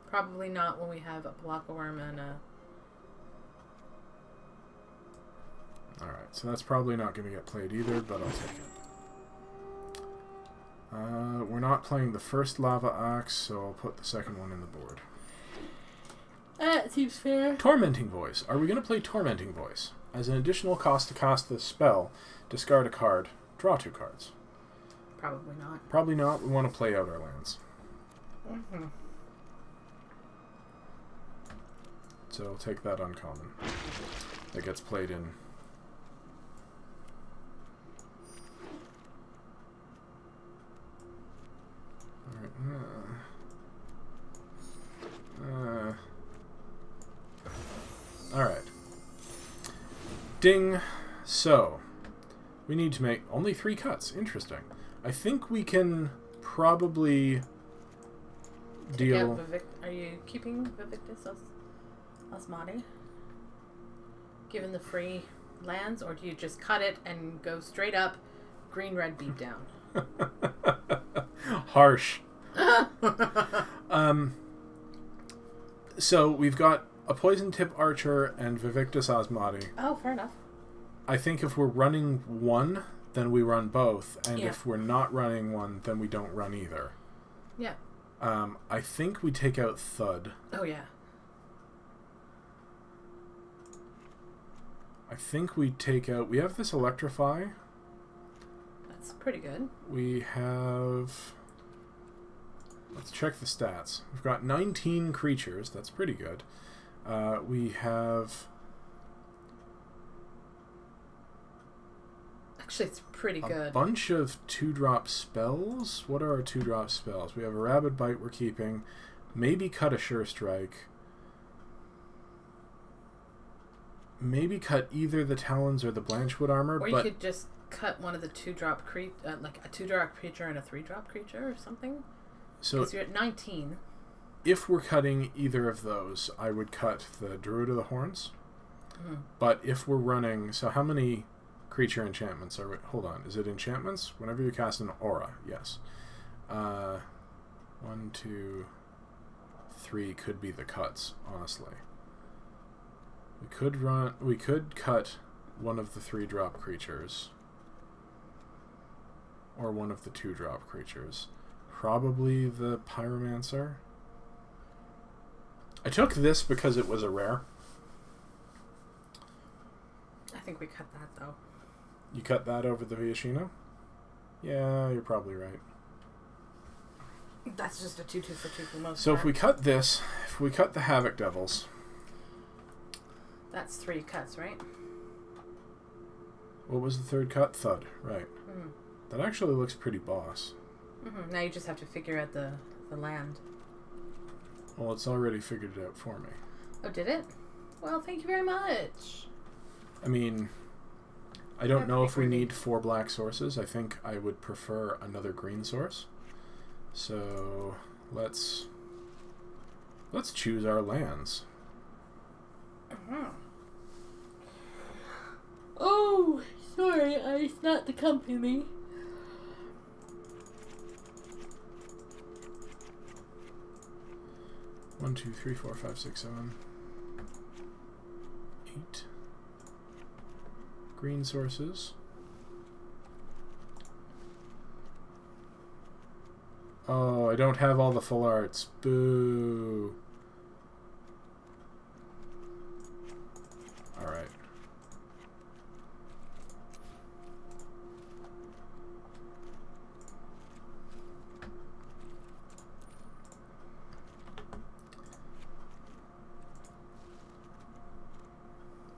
B: Probably not when we have a Block-a-Worm and a...
A: Alright, so that's probably not going to get played either, but I'll take it. We're not playing the first Lava Axe, so I'll put the second one in the board.
B: That seems fair.
A: Tormenting Voice. Are we going to play Tormenting Voice? As an additional cost to cast the spell, discard a card, draw 2 cards.
B: Probably not.
A: Probably not. We want to play out our lands.
B: Mm-hmm.
A: So I'll take that uncommon. That gets played in. Alright. Ding. So, we need to make only 3 cuts. Interesting. I think we can probably deal...
B: Are you keeping Vivictus Asmati? Given the free lands, or do you just cut it and go straight up green-red beatdown?
A: Harsh. So we've got a Poison Tip Archer and Vivictus Asmati.
B: Oh, fair enough.
A: I think if we're running one, then we run both, and if we're not running one, then we don't run either.
B: Yeah.
A: I think we take out Thud.
B: Oh, yeah.
A: I think we take out... We have this Electrify.
B: That's pretty good.
A: We have... Let's check the stats. We've got 19 creatures. That's pretty good. We have...
B: Actually, it's pretty good.
A: A bunch of 2-drop spells. What are our 2-drop spells? We have a Rabid Bite we're keeping. Maybe cut a Sure Strike. Maybe cut either the Talons or the Blanchwood Armor.
B: Or you could just cut one of the 2-drop like a 2-drop creature and a 3-drop creature or something. So because you're at 19.
A: If we're cutting either of those, I would cut the Druid of the Horns. Mm. But if we're running... So how many creature enchantments are we... Hold on. Is it enchantments? Whenever you cast an aura, yes. 1, 2, 3 could be the cuts, honestly. We could cut one of the 3-drop creatures. Or one of the 2-drop creatures. Probably the Pyromancer. I took this because it was a rare.
B: I think we cut that, though.
A: You cut that over the Viashino? Yeah, you're probably right.
B: That's just a 2/2 for 2 for most
A: So
B: part.
A: if we cut this, if we cut the Havoc Devils...
B: That's 3 cuts, right?
A: What was the third cut? Thud, right.
B: Mm-hmm.
A: That actually looks pretty boss.
B: Mm-hmm. Now you just have to figure out the land.
A: Well, it's already figured it out for me.
B: Oh, did it? Well, thank you very much.
A: I mean, I don't know if we need 4 black sources. I think I would prefer another green source. So let's choose our lands.
B: Uh-huh. Oh, sorry, it's not the company.
A: One, 2, 3, 4, 5, 6, 7, 8 green sources. Oh, I don't have all the full arts. Boo. Alright.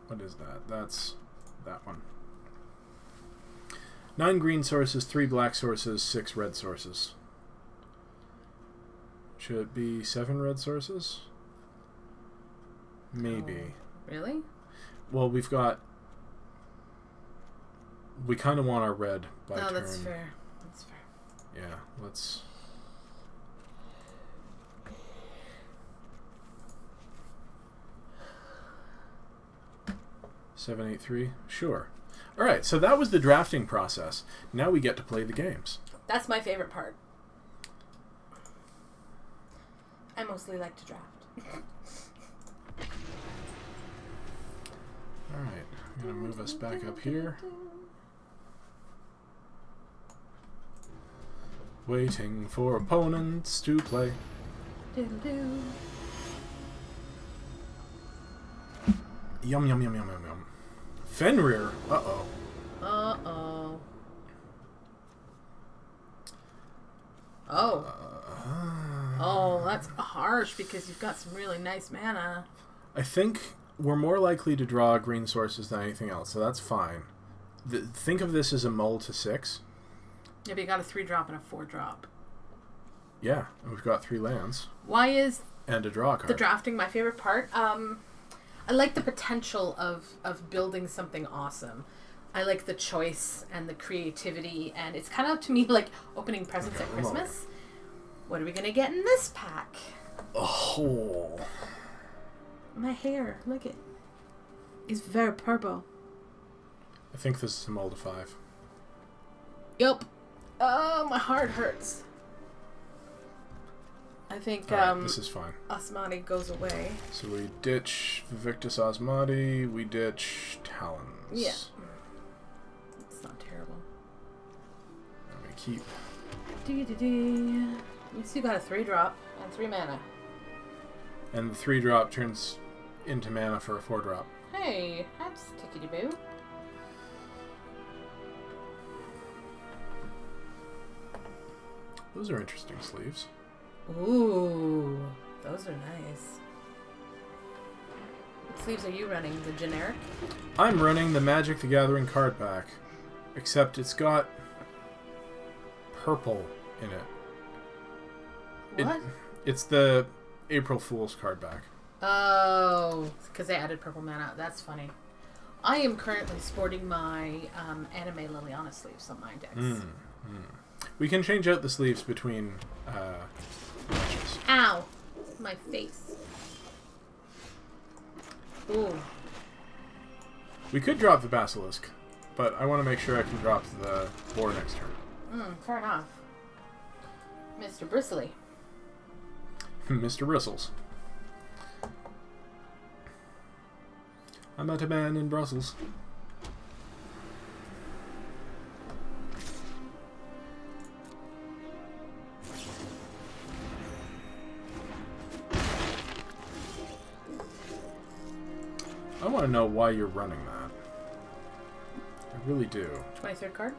A: What is that? That's that one. 9 green sources, 3 black sources, 6 red sources. Should it be 7 red sources? Maybe.
B: Oh, really?
A: Well, we kind of want our red by turn.
B: Oh, that's fair. That's fair.
A: Yeah, let's... Seven, 8, 3? Sure. Alright, so that was the drafting process. Now we get to play the games.
B: That's my favorite part. I mostly like to draft.
A: Alright, I'm going to move us back up here. Waiting for opponents to play. Yum, yum, yum, yum, yum, yum. Fenrir. Uh-oh.
B: Uh-oh. Oh. Oh, that's harsh because you've got some really nice mana.
A: I think we're more likely to draw green sources than anything else, so that's fine. Think of this as a mull to 6.
B: Yeah, but you got a 3-drop and a 4-drop.
A: Yeah, and we've got 3 lands.
B: Why is
A: And a draw card.
B: the drafting my favorite part? I like the potential of building something awesome. I like the choice and the creativity, and it's kind of, to me, like opening presents at Christmas. What are we going to get in this pack?
A: Oh.
B: My hair, look it. It's very purple.
A: I think this is a mull to 5.
B: Yup. Oh, my heart hurts. I think
A: this is fine.
B: Asmati goes away.
A: So we ditch Victus Asmati, we ditch Talons.
B: Yeah. It's not terrible.
A: And we keep...
B: You still got a 3-drop and 3 mana.
A: And the 3-drop turns into mana for a 4-drop.
B: Hey, that's tickety-boo.
A: Those are interesting sleeves.
B: Ooh, those are nice. What sleeves are you running? The generic?
A: I'm running the Magic the Gathering card pack, except it's got purple in it.
B: What?
A: It's the April Fool's card back.
B: Oh, because they added purple mana. That's funny. I am currently sporting my anime Liliana sleeves on my decks.
A: We can change out the sleeves between matches.
B: Ow! My face. Ooh.
A: We could drop the Basilisk, but I want to make sure I can drop the boar next turn.
B: Fair enough. Mr. Bristly.
A: Mr. Bristles. I met a man in Brussels. want to know why you're running that. I really do.
B: 23rd card?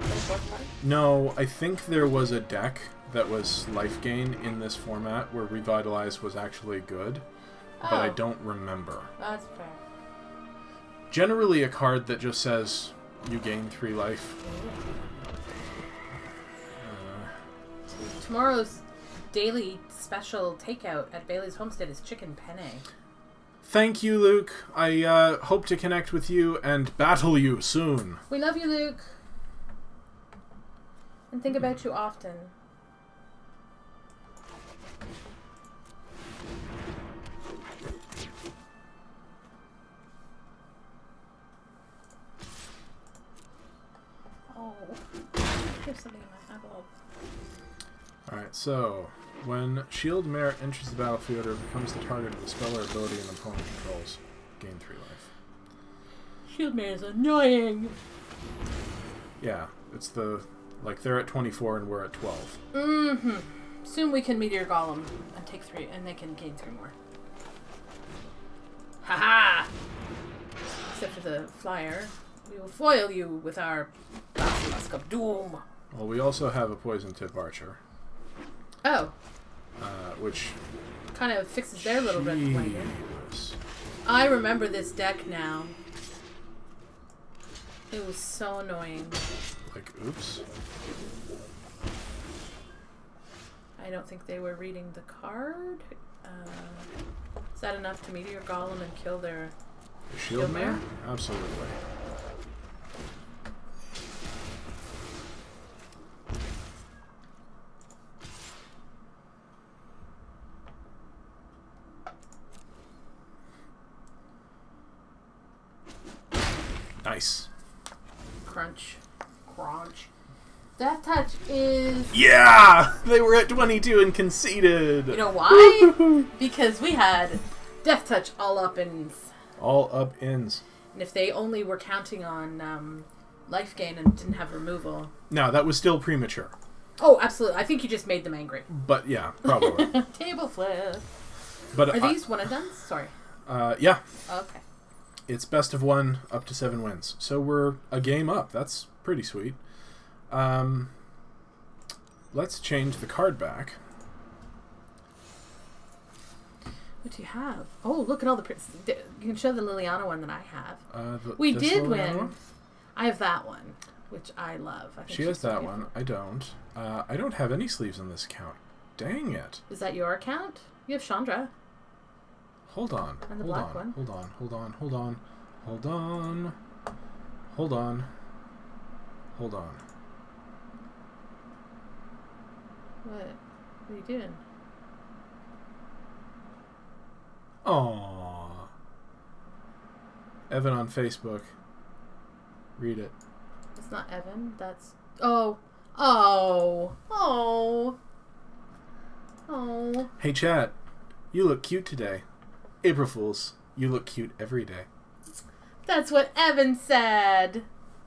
B: 24th card?
A: No, I think there was a deck that was life gain in this format where Revitalize was actually good, but I don't remember.
B: That's fair.
A: Generally a card that just says you gain 3 life.
B: Tomorrow's daily special takeout at Bailey's Homestead is chicken penne.
A: Thank you, Luke. I hope to connect with you and battle you soon.
B: We love you, Luke. And think about you often. Oh, there's something in my eyeball.
A: Alright, so when Shield Merit enters the battlefield or becomes the target of a spell or ability an opponent controls, gain 3 life.
B: Shield Man is annoying.
A: Yeah, it's the... Like, they're at 24 and we're at 12.
B: Mm-hmm. Soon we can Meteor Golem and take 3, and they can gain 3 more. Ha-ha! Except for the flyer. We will foil you with our Basilisk of Doom.
A: Well, we also have a Poison Tip Archer.
B: Oh.
A: Which...
B: Kind of fixes their little red blanket.
A: Jesus.
B: I remember this deck now. It was so annoying.
A: Like, oops.
B: I don't think they were reading the card. Is that enough to Meteor Golem and kill their
A: Shield Mare? Absolutely. Nice.
B: Crunch. Death Touch is...
A: Yeah! They were at 22 and conceded!
B: You know why? Because we had Death Touch all up ins.
A: All up ins.
B: And if they only were counting on life gain and didn't have removal...
A: No, that was still premature.
B: Oh, absolutely. I think you just made them angry.
A: But yeah, probably.
B: Table flip.
A: But
B: Are these one and done? Sorry.
A: Yeah.
B: Okay.
A: It's best of 1 up to 7 wins. So we're a game up. That's pretty sweet. Let's change the card back.
B: What do you have? Oh, look at all the... You can show the Liliana one that I have. We did win.
A: One?
B: I have that one, which I love. I think
A: She has that one. I don't. I don't have any sleeves on this account. Dang it.
B: Is that your account? You have Chandra.
A: Hold on.
B: And the black one.
A: Hold on. Hold on. Hold on. Hold on. Hold on. Hold on.
B: What? What are you doing?
A: Aww. Evan on Facebook. Read it.
B: It's not Evan. That's... Oh. Oh. Oh. Oh.
A: Hey, chat. You look cute today. April Fools. You look cute every day.
B: That's what Evan said.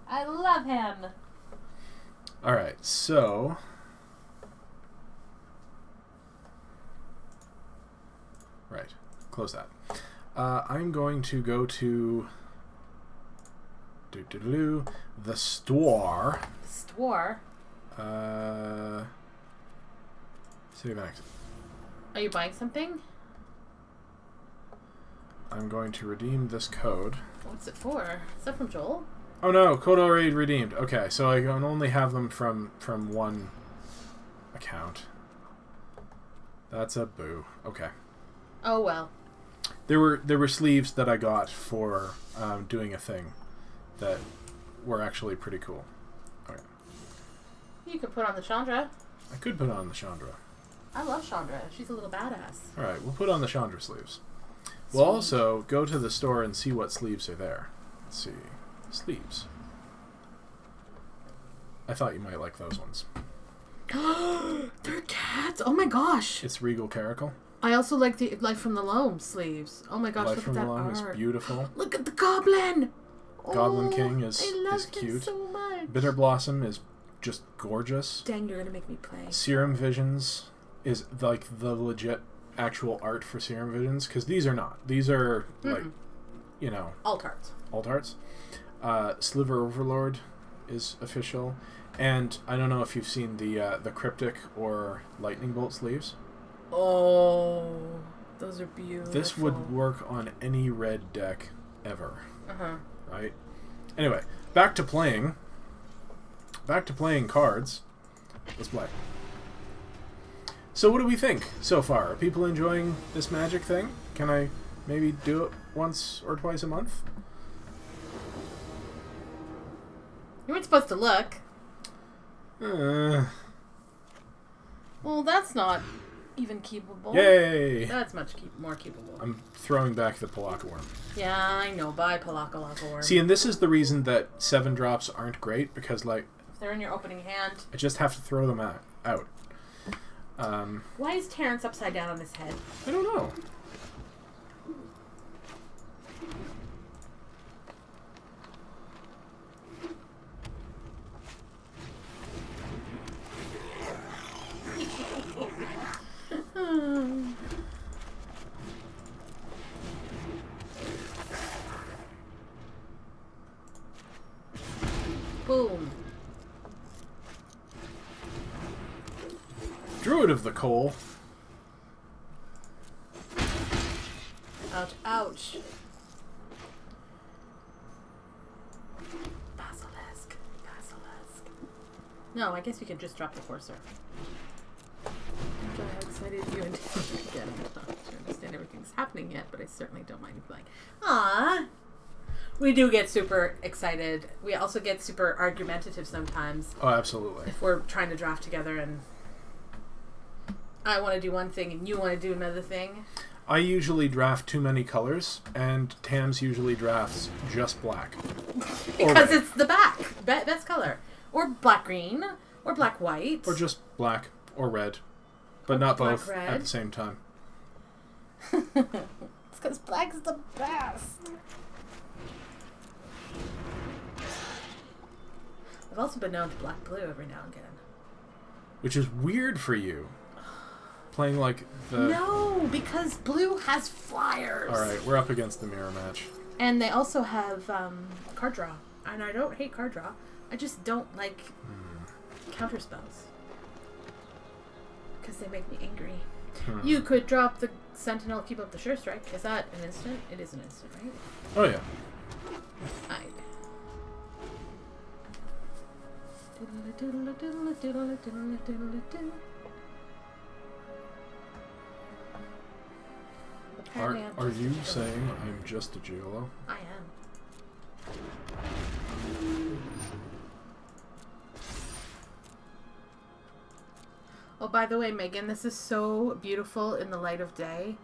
B: I love him.
A: Alright, so... Right. Close that. I'm going to go to... the store.
B: Store?
A: Save and exit.
B: Are you buying something?
A: I'm going to redeem this code.
B: What's it for? Is that from Joel?
A: Oh no, code already redeemed. Okay, so I can only have them from one account. That's a boo. Okay.
B: Oh well.
A: There were sleeves that I got for doing a thing that were actually pretty cool. Okay.
B: You could put on the Chandra.
A: I could put on the Chandra.
B: I love Chandra. She's a little badass.
A: Alright, we'll put on the Chandra sleeves. We'll also go to the store and see what sleeves are there. Let's see. Sleeves. I thought you might like those ones.
B: They're cats. Oh my gosh.
A: It's Regal Caracal.
B: I also like the Life from the Loam sleeves. Oh my gosh,
A: Life
B: look
A: from
B: at
A: the
B: that
A: Loam
B: art.
A: is beautiful.
B: Look at the goblin.
A: Goblin King is
B: him
A: cute.
B: so much.
A: Bitter Blossom is just gorgeous.
B: Dang, you're gonna make me play.
A: Serum Visions is like the legit actual art for Serum Visions, because these are not. These are like you know,
B: Alt arts.
A: alt arts. Sliver Overlord is official, and I don't know if you've seen the Cryptic or Lightning Bolt sleeves.
B: Oh, those are beautiful.
A: This would work on any red deck ever. Right? Anyway, back to playing cards. Let's play. So what do we think so far? Are people enjoying this Magic thing? Can I maybe do it once or twice a month?
B: You weren't supposed to look.
A: Well,
B: that's not even keepable.
A: yay!
B: That's much more keepable.
A: I'm throwing back the Pelakka Worm.
B: Yeah, I know. Bye, Pelakka Worm.
A: See, and this is the reason that 7 drops aren't great, because, like...
B: If they're in your opening hand...
A: I just have to throw them out.
B: Why is Terrence upside down on his head?
A: I don't know.
B: Boom.
A: Druid of the Coal.
B: Ouch, ouch. Basilisk. No, I guess we could just drop the Courser. How excited you and again, I'm not sure I understand everything's happening yet, but I certainly don't mind like, ah. We do get super excited. We also get super argumentative sometimes.
A: Oh, absolutely.
B: If we're trying to draft together and I want to do one thing and you want to do another thing.
A: I usually draft too many colors, and Tams usually drafts just black.
B: Because it's the best color. Or black-green, or black-white.
A: Or just black or red. But
B: Or
A: not both
B: black-red.
A: at the same time.
B: It's because black's the best. I've also been known to black-blue every now and again.
A: Which is weird for you. Playing like the...
B: No, because blue has flyers.
A: Alright, we're up against the mirror match.
B: And they also have card draw. And I don't hate card draw. I just don't like counter spells. Because they make me angry. You could drop the Sentinel, keep up the Sure Strike. Is that an instant? It is an instant, right?
A: Oh, yeah.
B: Aye.
A: Are you saying I'm just a gigolo?
B: I am. Oh, by the way, Megan, this is so beautiful in the light of day.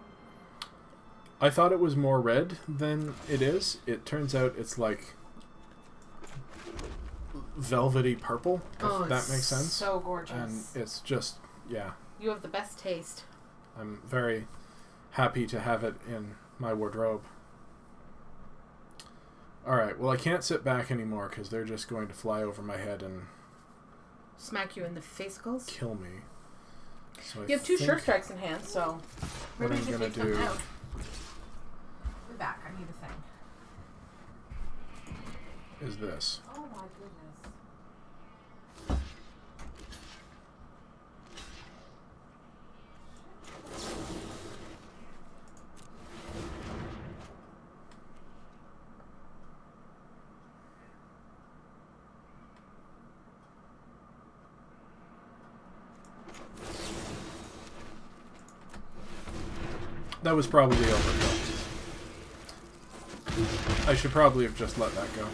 A: I thought it was more red than it is. It turns out it's like velvety purple, if that makes sense.
B: So gorgeous.
A: And it's just, yeah.
B: You have the best taste.
A: I'm very happy to have it in my wardrobe. Alright, well I can't sit back anymore because they're just going to fly over my head and...
B: Smack you in the facicles.
A: Kill me. So
B: You have 2 Sure Strikes in hand, so...
A: What
B: maybe
A: I'm
B: you should
A: gonna
B: take some
A: do...
B: out. Be back, I need a thing.
A: is this.
B: Oh my goodness.
A: That was probably overkill. I should probably have just let that go.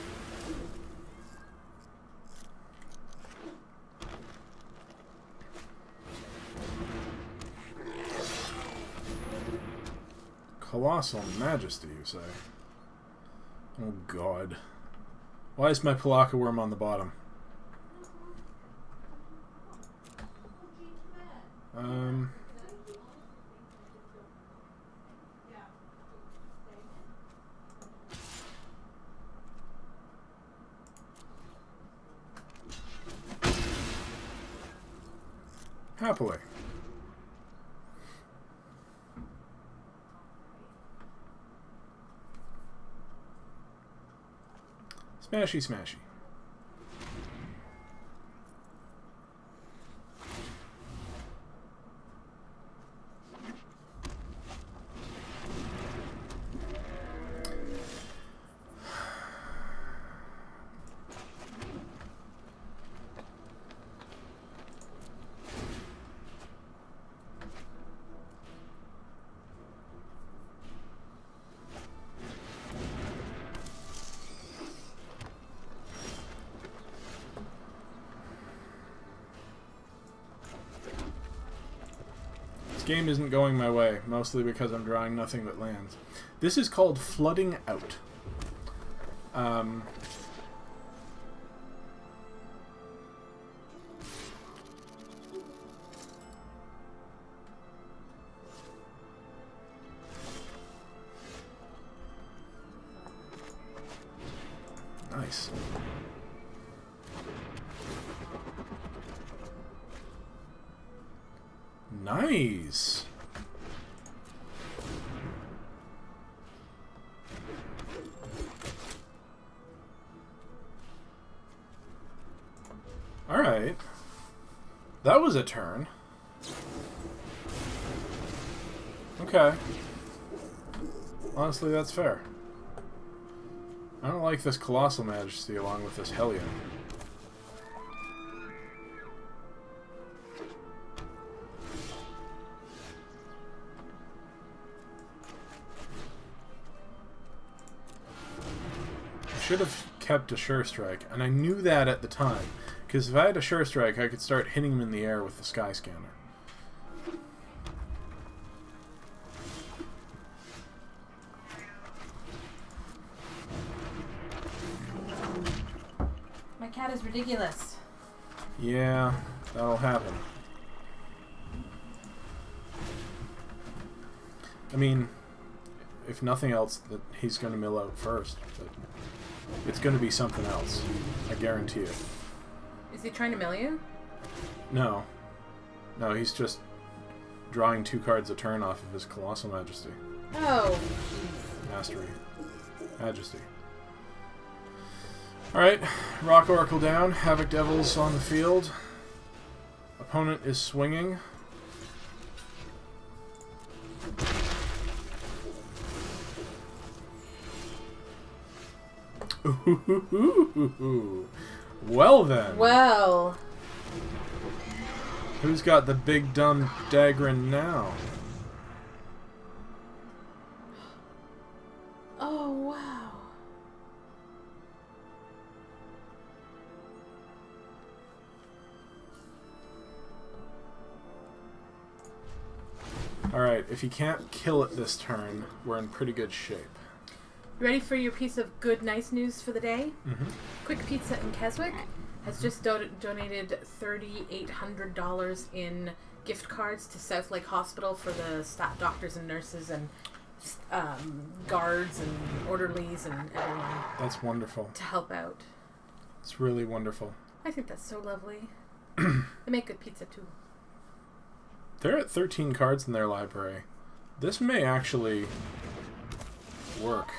A: Colossal Majesty, you say? Oh god. Why is my Pelakka Worm on the bottom? Happily. Smashy, smashy. Game isn't going my way, mostly because I'm drawing nothing but lands. This is called Flooding Out. Nice. Nice. All right. That was a turn. Okay. Honestly, that's fair. I don't like this Colossal Majesty along with this Hellion. Should have kept a Sure Strike, and I knew that at the time, because if I had a Sure Strike, I could start hitting him in the air with the Sky Scanner.
B: My cat is ridiculous.
A: Yeah, that'll happen. I mean, if nothing else, that he's going to mill out first, but it's going to be something else. I guarantee it.
B: Is he trying to mill you?
A: No. No, he's just drawing 2 cards a turn off of his Colossal Majesty.
B: Oh.
A: Mastery. Majesty. Alright, Rock Oracle down. Havoc Devils on the field. Opponent is swinging. Ooh. Well then.
B: Well.
A: Who's got the big dumb Dagran now?
B: Oh, wow.
A: Alright, if you can't kill it this turn, we're in pretty good shape.
B: Ready for your piece of good, nice news for the day?
A: Mm-hmm.
B: Quick Pizza in Keswick has just donated $3,800 in gift cards to South Lake Hospital for the staff, doctors and nurses and guards and orderlies and everyone.
A: That's wonderful.
B: To help out.
A: It's really wonderful.
B: I think that's so lovely. They make good pizza too.
A: They're at 13 cards in their library. This may actually work.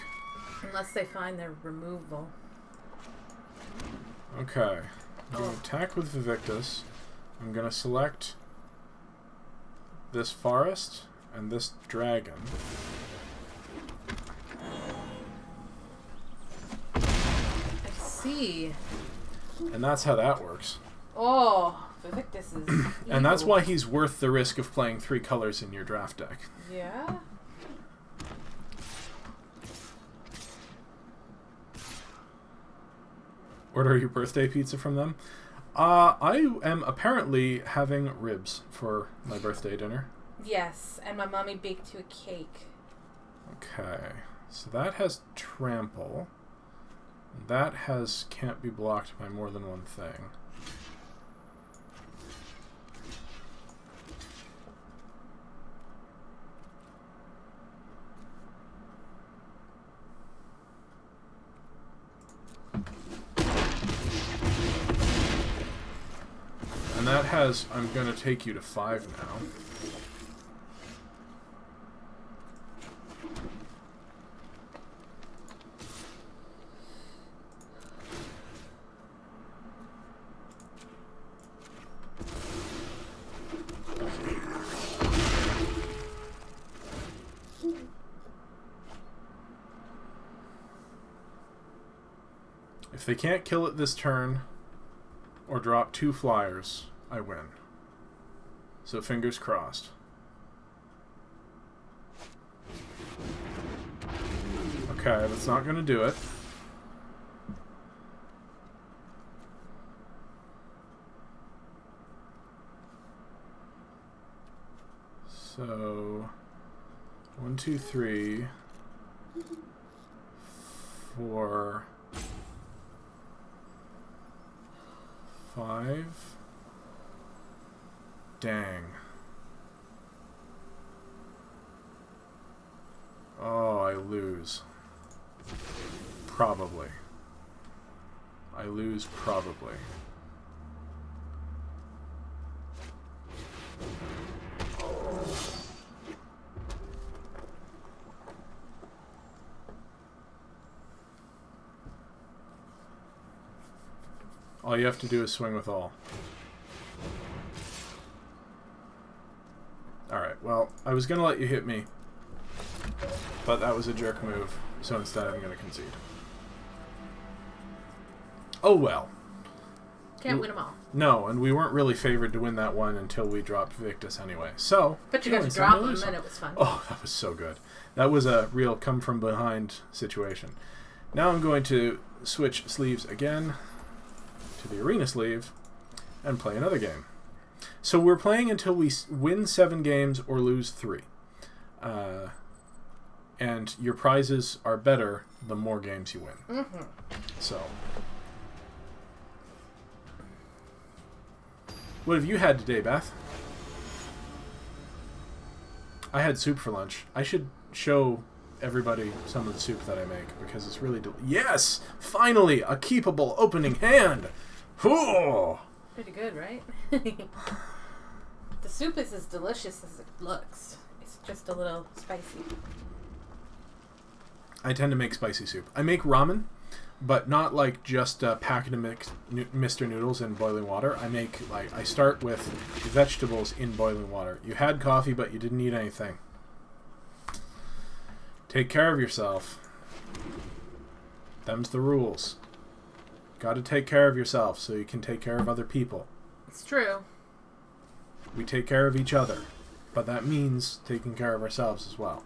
B: Unless they find their removal.
A: Okay. I'm going to attack with Vivictus. I'm going to select this forest and this dragon.
B: I see.
A: And that's how that works.
B: Oh, Vivictus is
A: And that's why he's worth the risk of playing 3 colors in your draft deck.
B: Yeah?
A: Order your birthday pizza from them. I am apparently having ribs for my birthday dinner.
B: Yes, and my mommy baked you a cake.
A: Okay, so that has trample. That has can't be blocked by more than one thing. And that has, I'm going to take you to 5 now. they can't kill it this turn or drop 2 flyers, I win. So fingers crossed. Okay, that's not going to do it. So 1, 2, 3, 4, 5. Dang. Oh, I lose. Probably. I lose probably. All you have to do is swing with all. Alright, well, I was going to let you hit me, but that was a jerk move, so instead I'm going to concede. Oh well.
B: Can't win them all.
A: No, and we weren't really favored to win that one until we dropped Victus anyway. So,
B: but you got to drop them, and it was fun.
A: Oh, that was so good. That was a real come-from-behind situation. Now I'm going to switch sleeves again to the arena sleeve and play another game. So we're playing until we win 7 games or lose 3. And your prizes are better the more games you win.
B: Mm-hmm.
A: So, what have you had today, Beth? I had soup for lunch. I should show everybody some of the soup that I make because it's really yes! Finally, a keepable opening hand! Ooh!
B: Pretty good, right? The soup is as delicious as it looks. It's just a little spicy.
A: I tend to make spicy soup. I make ramen, but not like just a packet of Mr. Noodles in boiling water. I start with vegetables in boiling water. You had coffee, but you didn't eat anything. Take care of yourself. Them's the rules. Got to take care of yourself so you can take care of other people.
B: It's true.
A: We take care of each other, but that means taking care of ourselves as well.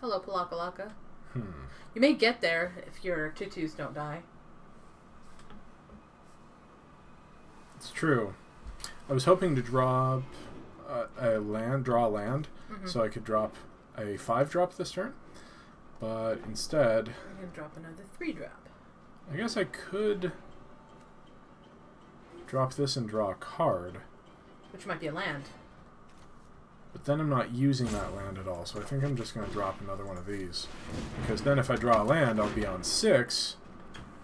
B: Hello, Palakalaka. You may get there if your tutus don't die.
A: It's true. I was hoping to drop a land, so I could drop a 5-drop this turn, but instead...
B: I'm going to drop another 3-drop.
A: I guess I could drop this and draw a card.
B: Which might be a land.
A: But then I'm not using that land at all, so I think I'm just going to drop another one of these. Because then if I draw a land, I'll be on 6,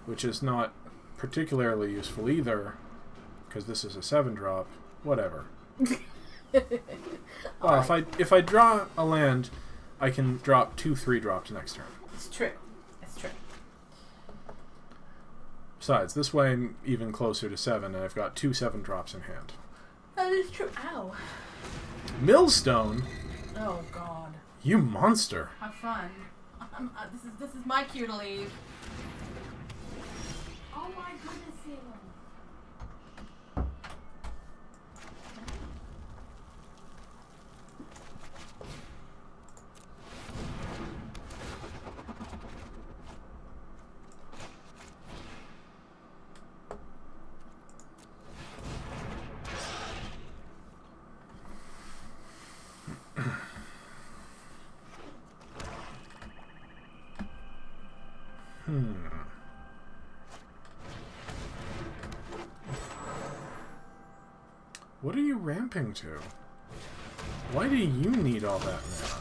A: which is not particularly useful either, because this is a 7-drop. Whatever. Well, right. if I draw a land, I can drop 2 3-drops next turn.
B: It's true. It's true.
A: Besides, this way I'm even closer to 7, and I've got 2 7-drops in hand.
B: That is true. Ow.
A: Millstone?
B: Oh, God.
A: You monster.
B: Have fun. This is my cue to leave. Oh, my goodness, Salem.
A: What are you ramping to? Why do you need all that mana?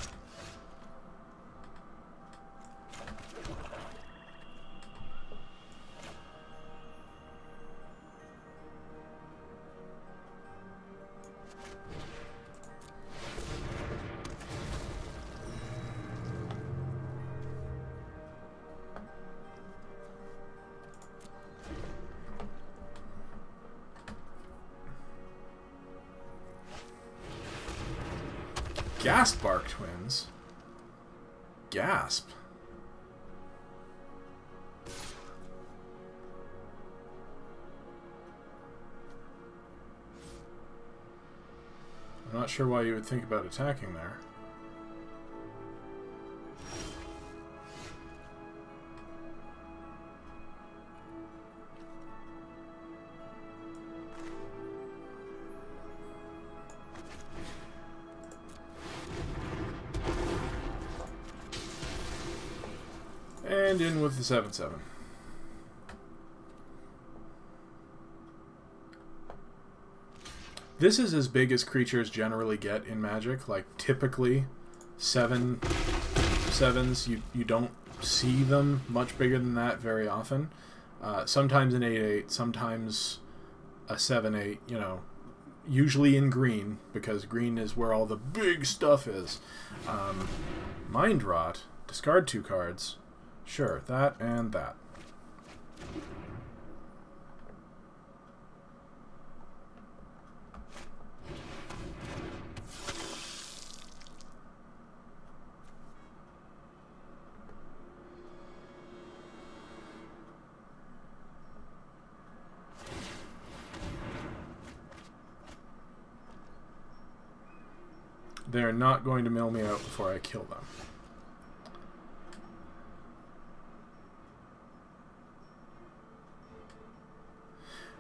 A: Ghastbark twins? Gasp. I'm not sure why you would think about attacking there. And in with the 7/7. This is as big as creatures generally get in Magic. Like, typically, 7/7s, you don't see them much bigger than that very often. Sometimes an 8/8, sometimes a 7/8, you know, usually in green, because green is where all the big stuff is. Mind Rot, discard 2 cards. Sure, that and that. They're not going to mill me out before I kill them.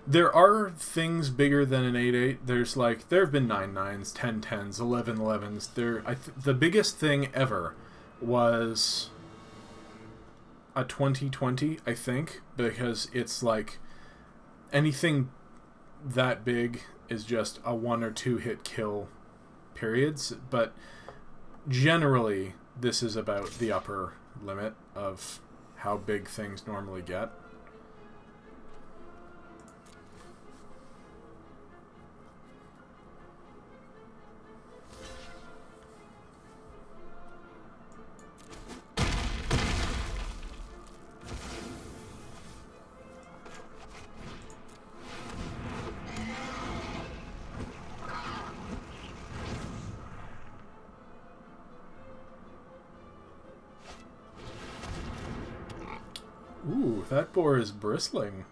A: There are things bigger than an 8/8. There's like, there have been 9/9s, 10/10s, 11/11s. The biggest thing ever was a 20/20, I think, because it's like anything that big is just a 1 or 2 hit kill periods, but generally this is about the upper limit of how big things normally get. Ooh, that boar is bristling.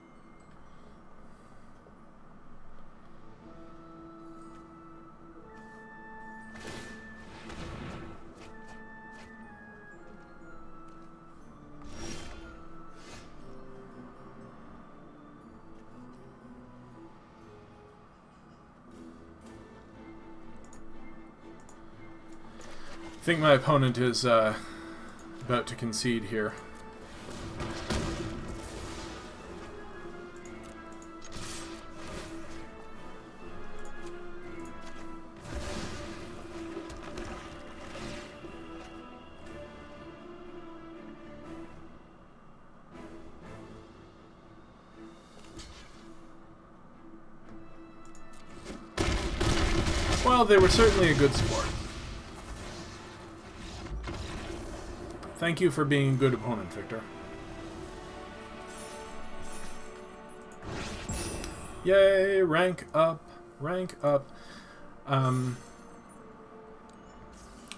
A: I think my opponent is about to concede here. Well, they were certainly a good sport. Thank you for being a good opponent, Victor. Yay, rank up, rank up.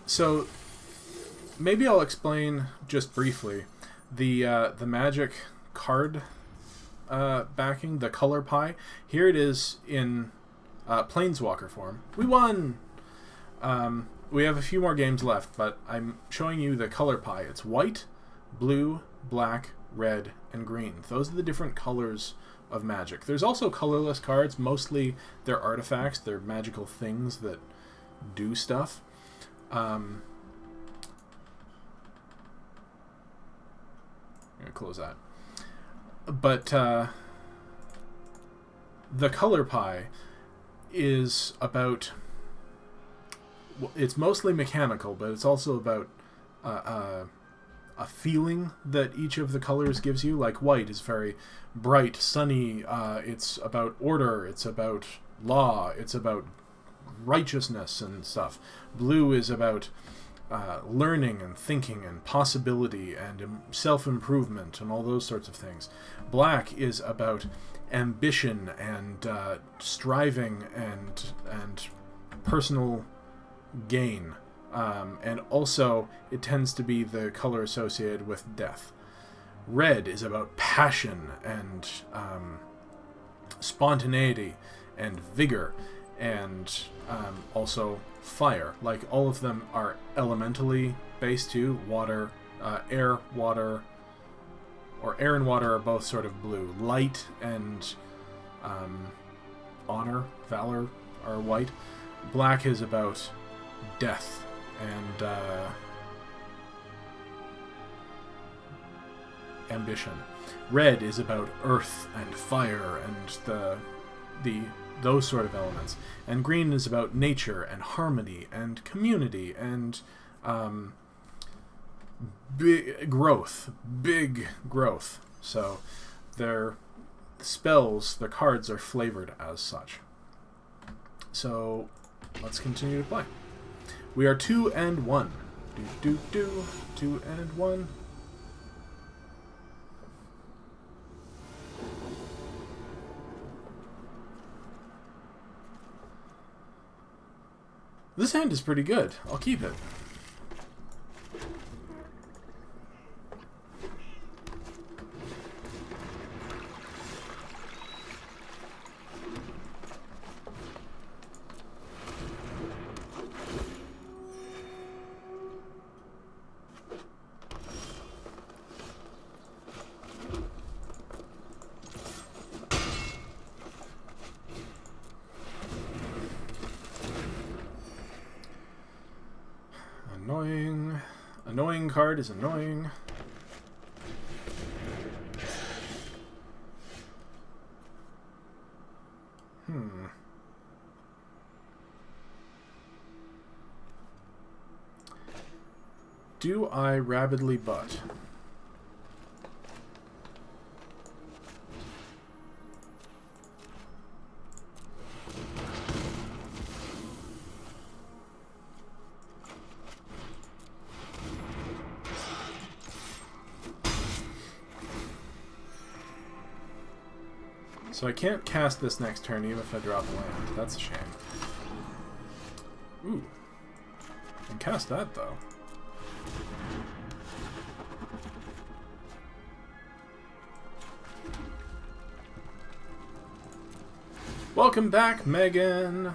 A: So, maybe I'll explain just briefly the Magic card backing, the color pie. Here it is in Planeswalker form. We won! We have a few more games left, but I'm showing you the color pie. It's white, blue, black, red, and green. Those are the different colors of Magic. There's also colorless cards. Mostly they're artifacts. They're magical things that do stuff. I'm going to close that. But the color pie is about... It's mostly mechanical, but it's also about a feeling that each of the colors gives you. Like white is very bright, sunny. It's about order. It's about law. It's about righteousness and stuff. Blue is about learning and thinking and possibility and self-improvement and all those sorts of things. Black is about ambition and striving and personal gain. And also, it tends to be the color associated with death. Red is about passion and spontaneity and vigor, and also fire. Like, all of them are elementally based too. Water, air, water, or air and water are both sort of blue. Light and honor, valor are white. Black is about death and ambition. Red is about earth and fire and those sort of elements. And green is about nature and harmony and community and big growth. So their spells, their cards are flavored as such. So let's continue to play. We are 2 and 1. 2 and 1. This hand is pretty good. I'll keep it. Annoying card is annoying. Do I rapidly butt? So I can't cast this next turn even if I drop a land. That's a shame. Ooh. I can cast that, though. Welcome back, Megan!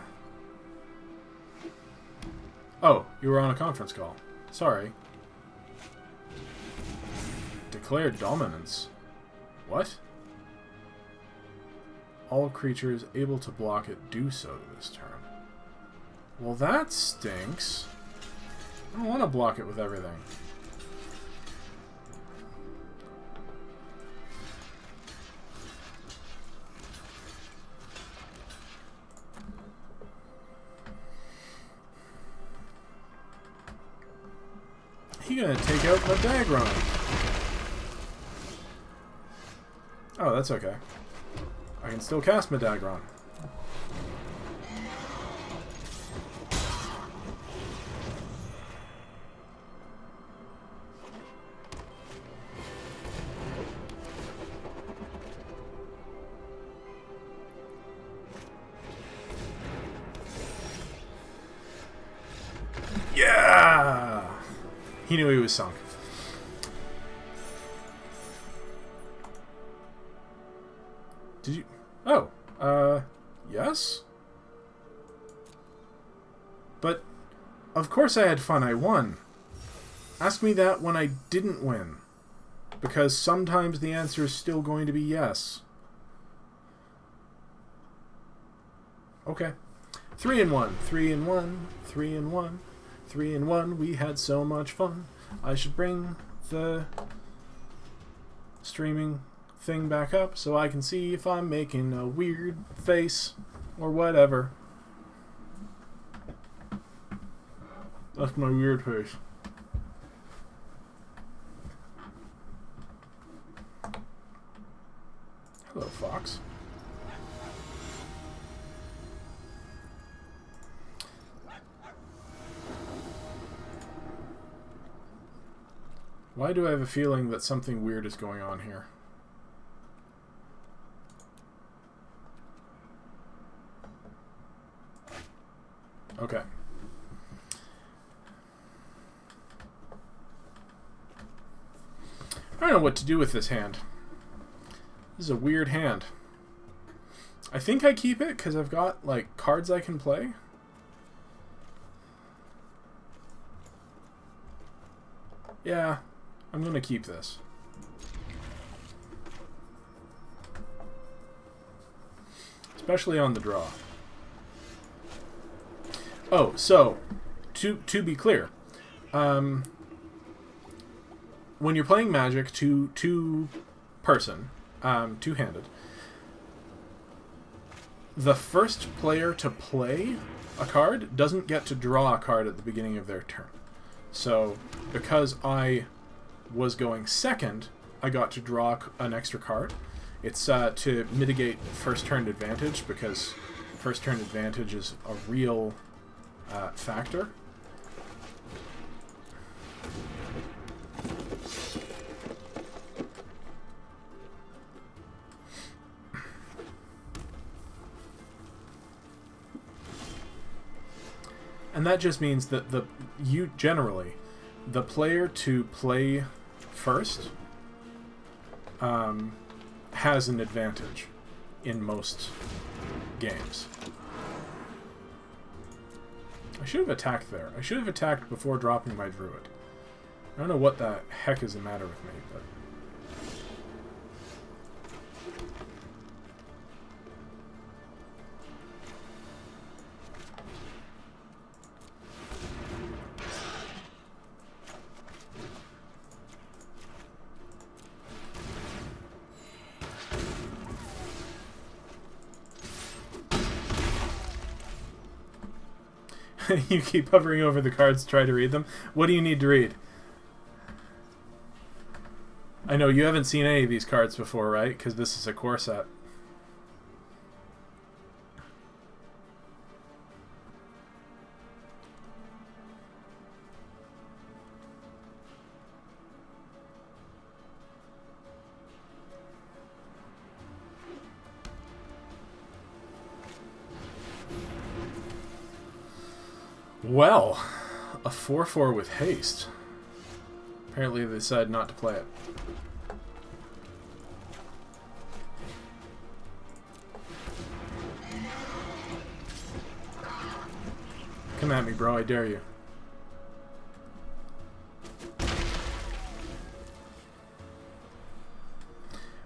A: Oh, you were on a conference call. Sorry. Declare dominance. What? All creatures able to block it do so this turn. Well, that stinks. I don't want to block it with everything. He's gonna take out my Dagron. Oh, that's okay. I can still cast Medagron. Yeah! He knew he was sunk. Did you... Oh, yes? But, of course I had fun, I won. Ask me that when I didn't win. Because sometimes the answer is still going to be yes. Okay. 3 and 1, 3 and 1, 3 and 1, 3 and 1, we had so much fun. I should bring the streaming thing back up so I can see if I'm making a weird face or whatever. That's my weird face. Hello, Fox. Why do I have a feeling that something weird is going on here? Okay. I don't know what to do with this hand. This is a weird hand. I think I keep it because I've got, like, cards I can play. Yeah, I'm going to keep this. Especially on the draw. Oh, so, to be clear, when you're playing Magic two-person, two-handed, the first player to play a card doesn't get to draw a card at the beginning of their turn. So, because I was going second, I got to draw an extra card. It's to mitigate first turn advantage, because first turn advantage is a real factor. And that just means that the player to play first has an advantage in most games. I should have attacked there. I should have attacked before dropping my druid. I don't know what the heck is the matter with me, but... You keep hovering over the cards to try to read them. What do you need to read? I know you haven't seen any of these cards before, right? Because this is a core set. Well, a 4/4 with haste. Apparently they decided not to play it. Come at me, bro. I dare you.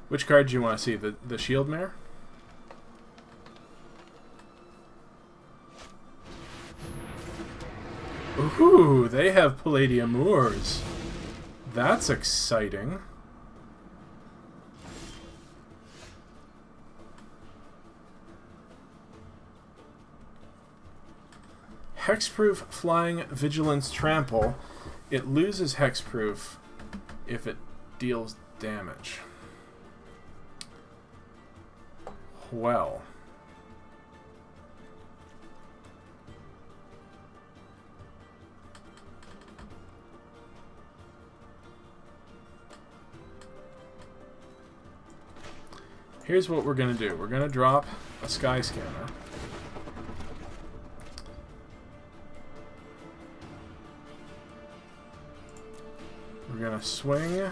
A: Which card do you want to see? The Shield Mare? Ooh, they have Palladium-Moors. That's exciting. Hexproof Flying Vigilance Trample. It loses hexproof if it deals damage. Well. Here's what we're going to do. We're going to drop a Sky Scanner. We're going to swing,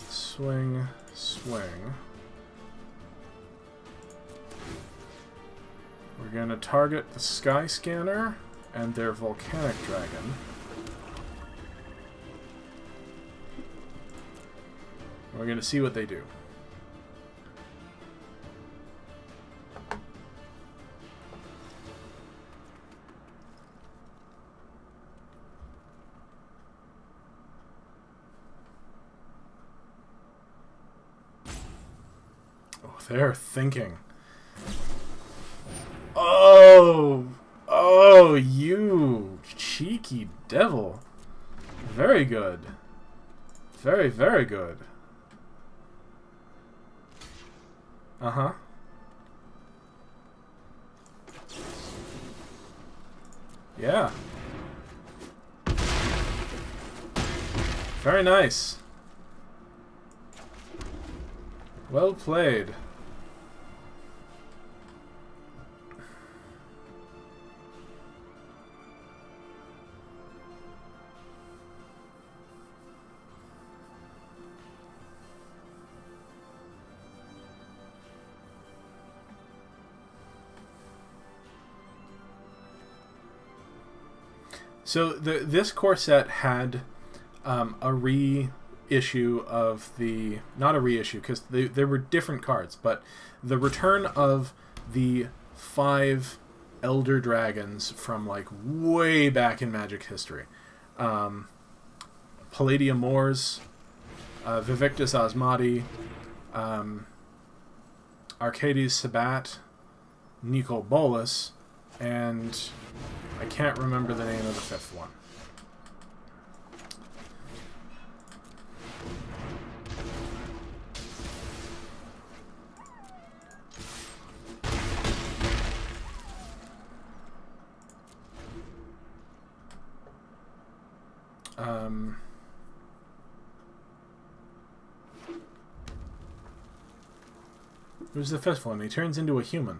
A: swing, swing. We're going to target the Sky Scanner and their Volcanic Dragon. We're going to see what they do. They're thinking. Oh! Oh, you cheeky devil. Very good. Very, very good. Uh-huh. Yeah. Very nice. Well played. So this core set had a reissue of the... Not a reissue, because there were different cards, but the return of the 5 Elder Dragons from, like, way back in Magic history. Palladia Mors, Vivictus Asmati, Arcades Sabat, Nicol Bolas, and I can't remember the name of the 5th one. Who's the 5th one? He turns into a human.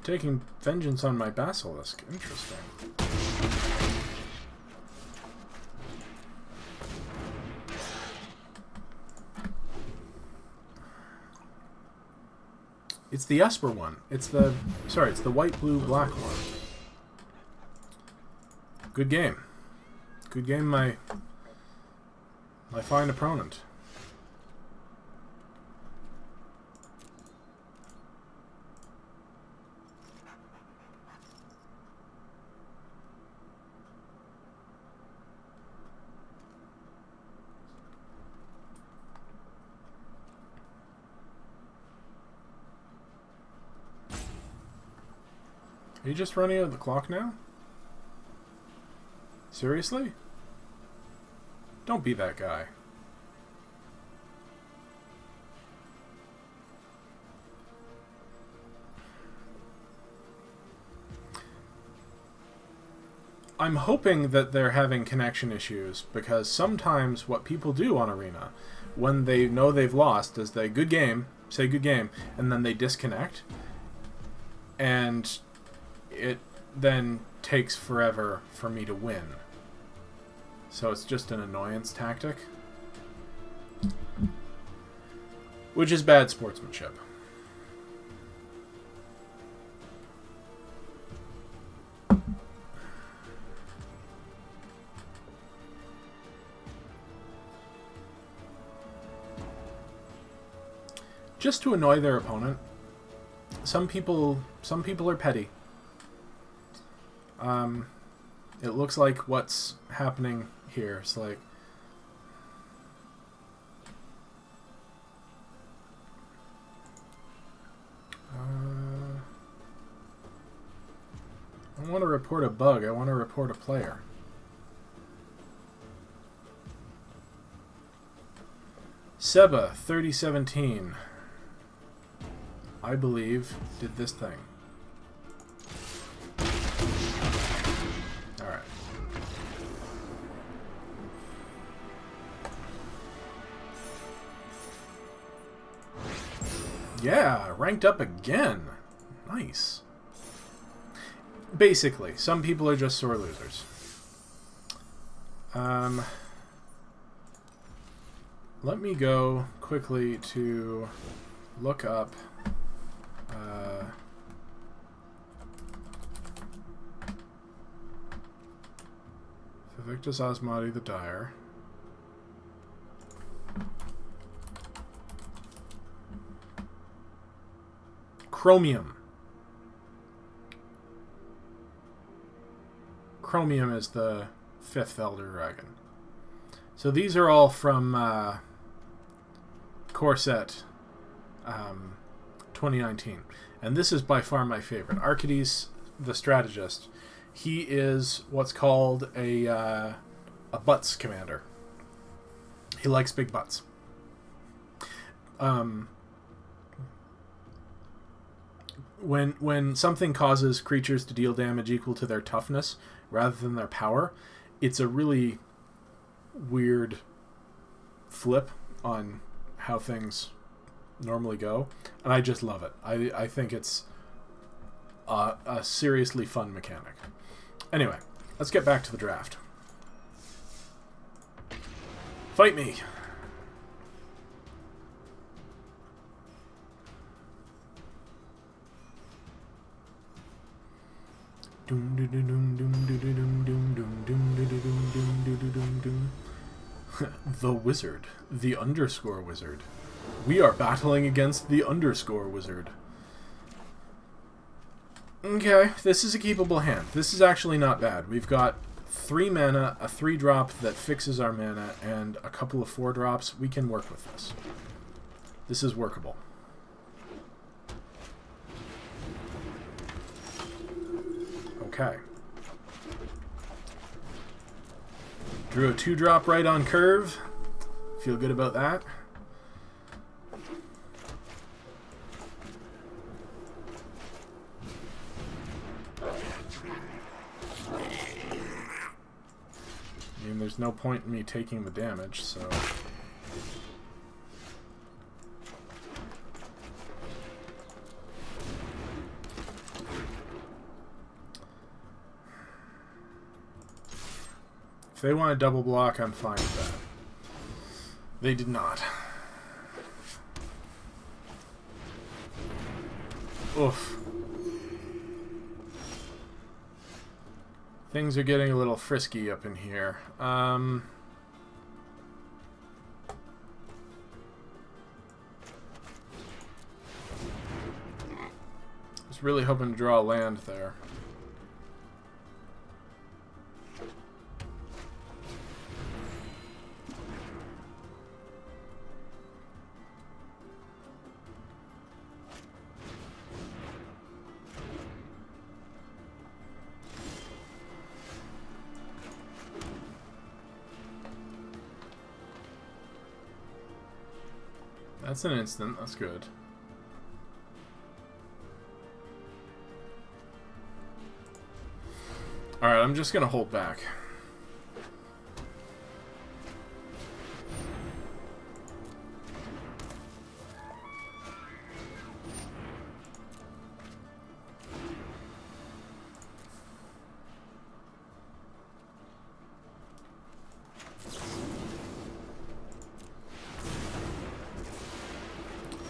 A: Taking vengeance on my basilisk. Interesting. It's the Esper one. It's the... Sorry, it's the white, blue, black one. Good game. Good game, my fine opponent. Are you just running out of the clock now? Seriously? Don't be that guy. I'm hoping that they're having connection issues, because sometimes what people do on Arena, when they know they've lost, is they good game, say good game, and then they disconnect, and it then takes forever for me to win. So it's just an annoyance tactic. Which is bad sportsmanship. Just to annoy their opponent. Some people are petty. It looks like what's happening here. It's like... I don't want to report a bug. I want to report a player. Seba, 3017. I believe did this thing. Alright. Yeah, ranked up again. Nice. Basically, some people are just sore losers. Let me go quickly to look up Vivictus Asmati the Dire. Chromium. Chromium is the 5th Elder Dragon. So these are all from Core Set 2019. And this is by far my favorite. Arcades the Strategist. He is what's called a butts commander. He likes big butts. When something causes creatures to deal damage equal to their toughness rather than their power, it's a really weird flip on how things normally go, and I just love it. I think it's a seriously fun mechanic. Anyway, let's get back to the draft. Fight me! The wizard. The underscore wizard. We are battling against the underscore wizard. Okay, this is a keepable hand. This is actually not bad. We've got 3 mana, a 3-drop that fixes our mana, and a couple of 4-drops. We can work with this. This is workable. Okay. Drew a 2-drop right on curve. Feel good about that. I mean, there's no point in me taking the damage, so... If they want a double block, I'm fine with that. They did not. Oof. Things are getting a little frisky up in here. I was really hoping to draw a land there. That's an instant. That's good. Alright, I'm just going to hold back.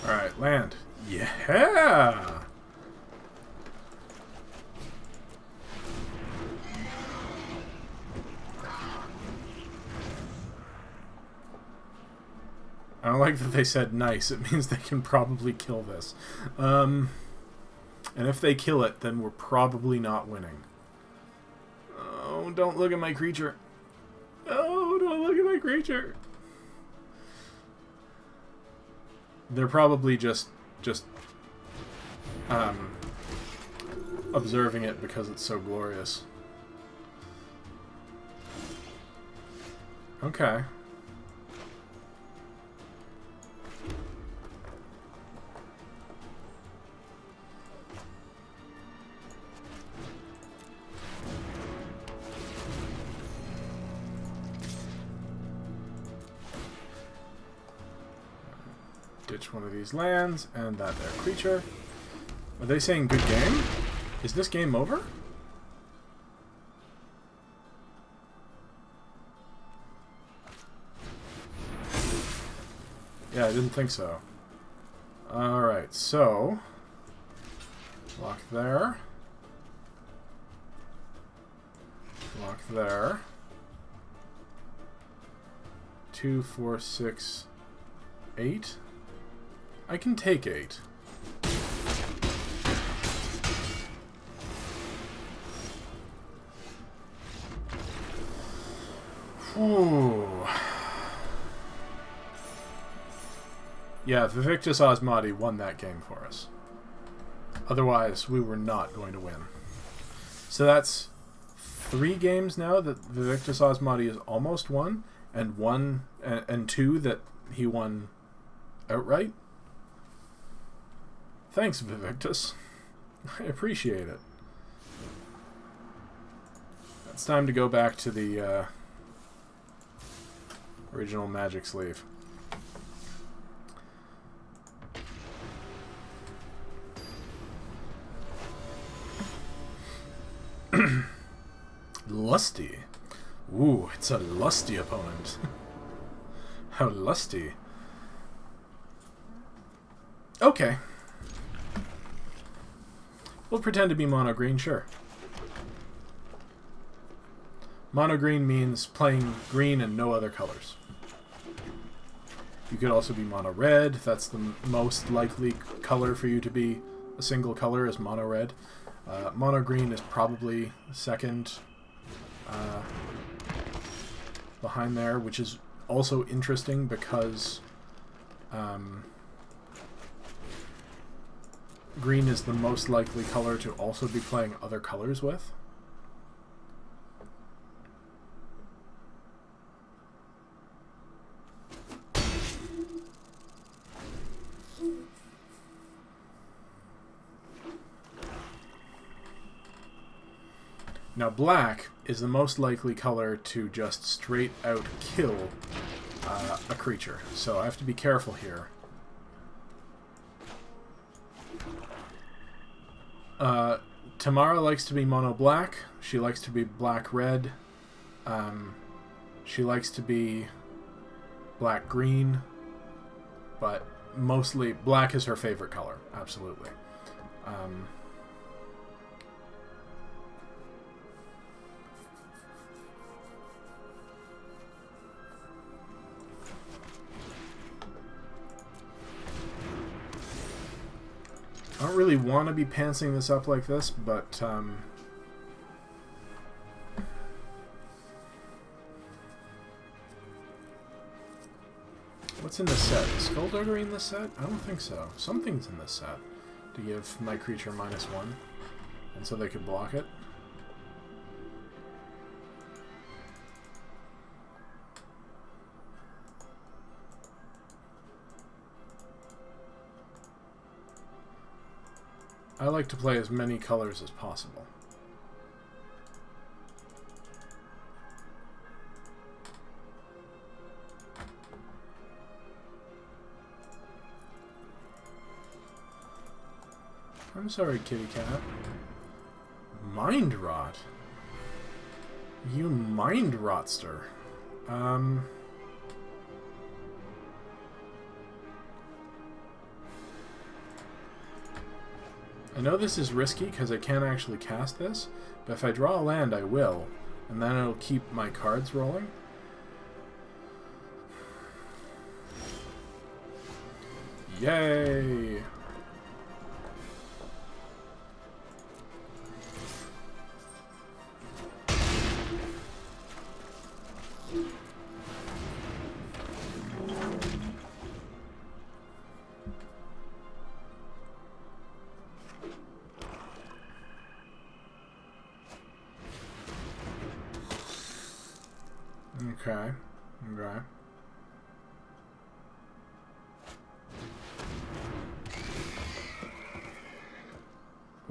A: Alright, land. Yeah! I don't like that they said nice. It means they can probably kill this. And if they kill it, then we're probably not winning. Oh, don't look at my creature. Oh, don't look at my creature. They're probably just observing it because it's so glorious. Okay. Ditch one of these lands, and that there creature. Are they saying good game? Is this game over? Yeah, I didn't think so. Alright, so... Block there. Block there. 2, 4, 6, 8. I can take 8. Ooh. Yeah, Vivictus Asmati won that game for us. Otherwise, we were not going to win. So that's 3 games now that Vivictus Asmati has almost won, and 2 that he won outright. Thanks, Vivictus. I appreciate it. It's time to go back to the original Magic sleeve. Lusty. Ooh, it's a lusty opponent. How lusty. Okay. We'll pretend to be mono green, sure. Mono green means playing green and no other colors. You could also be mono red. That's the most likely color for you to be a single color is mono red. Mono green is probably second behind there, which is also interesting because green is the most likely color to also be playing other colors with. Now black is the most likely color to just straight out kill a creature, so I have to be careful here. Tamara likes to be mono black. She likes to be black red. She likes to be black green, but mostly black is her favorite color. Absolutely. I don't really want to be pantsing this up like this, but what's in this set? Is Skullduggery in this set? I don't think so. Something's in this set to give my creature -1, and so they could block it. I like to play as many colors as possible. I'm sorry, kitty cat. Mind Rot? You mind rotster. I know this is risky because I can't actually cast this, but if I draw a land, I will, and then it'll keep my cards rolling. Yay! Okay. Okay.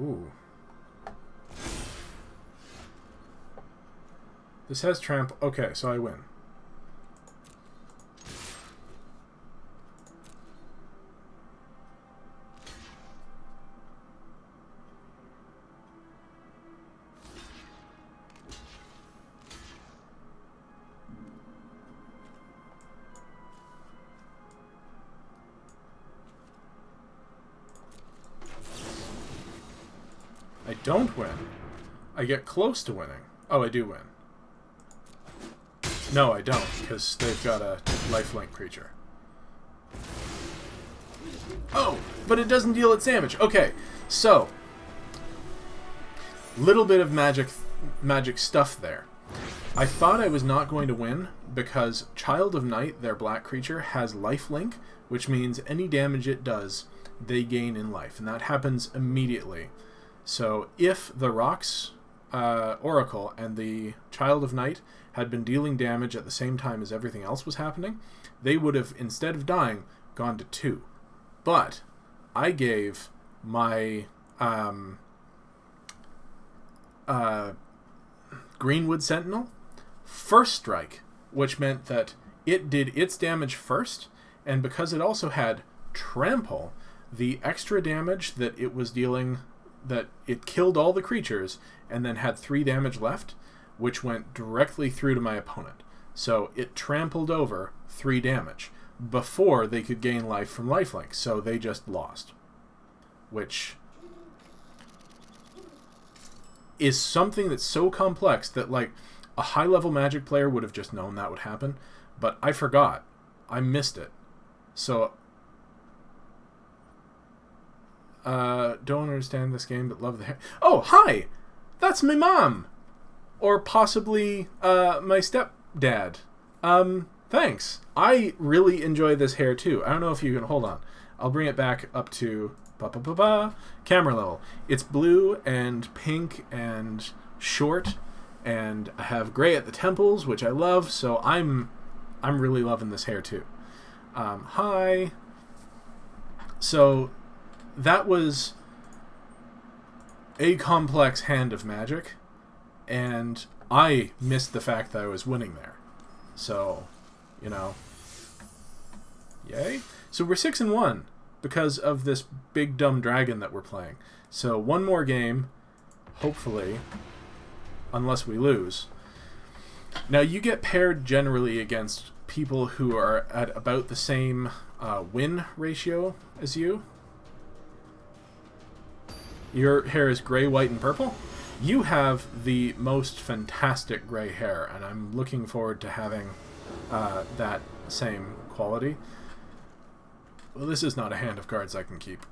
A: Ooh. This has trample. Okay, so I win. I don't win. I get close to winning. Oh, I do win. No, I don't, because they've got a lifelink creature. Oh, but it doesn't deal its damage. Okay, so little bit of magic stuff there. I thought I was not going to win because Child of Night, their black creature, has lifelink, which means any damage it does, they gain in life, and that happens immediately. So if the Rocks Oracle and the Child of Night had been dealing damage at the same time as everything else was happening, they would have, instead of dying, gone to 2. But I gave my Greenwood Sentinel first strike, which meant that it did its damage first, and because it also had Trample, the extra damage that it was dealing, that it killed all the creatures and then had 3 damage left, which went directly through to my opponent. So it trampled over 3 damage before they could gain life from lifelink, so they just lost. Which is something that's so complex that, like, A high-level Magic player would have just known that would happen, but I forgot. I missed it. So, don't understand this game, but love the hair. Oh, hi! That's my mom! Or possibly, my stepdad. Thanks. I really enjoy this hair, too. I don't know if you can... Hold on. I'll bring it back up to... camera level. It's blue and pink and short, and I have gray at the temples, which I love, so I'm really loving this hair, too. Hi. So, that was a complex hand of Magic, and I missed the fact that I was winning there. So, you know, yay. So we're 6-1 because of this big dumb dragon that we're playing. So one more game, hopefully, unless we lose. Now you get paired generally against people who are at about the same win ratio as you. Your hair is gray, white, and purple. You have the most fantastic gray hair, and I'm looking forward to having that same quality. Well, this is not a hand of cards I can keep.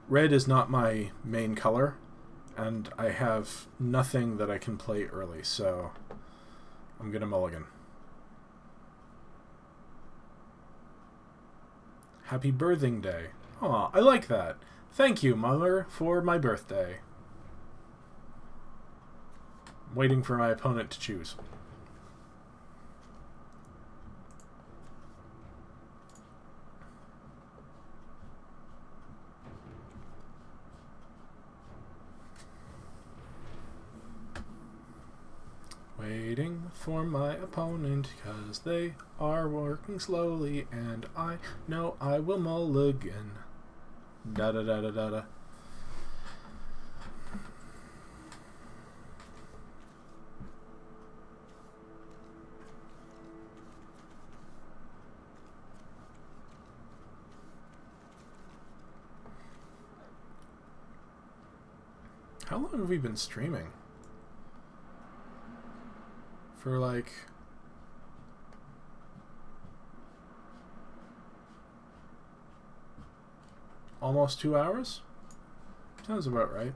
A: Red is not my main color, and I have nothing that I can play early, so I'm gonna mulligan. Happy birthing day. Aw, I like that. Thank you, Mother, for my birthday. I'm waiting for my opponent to choose. Waiting for my opponent, 'cause they are working slowly, and I know I will mulligan. Da da da da da da. How long have we been streaming? For like... almost 2 hours? Sounds about right.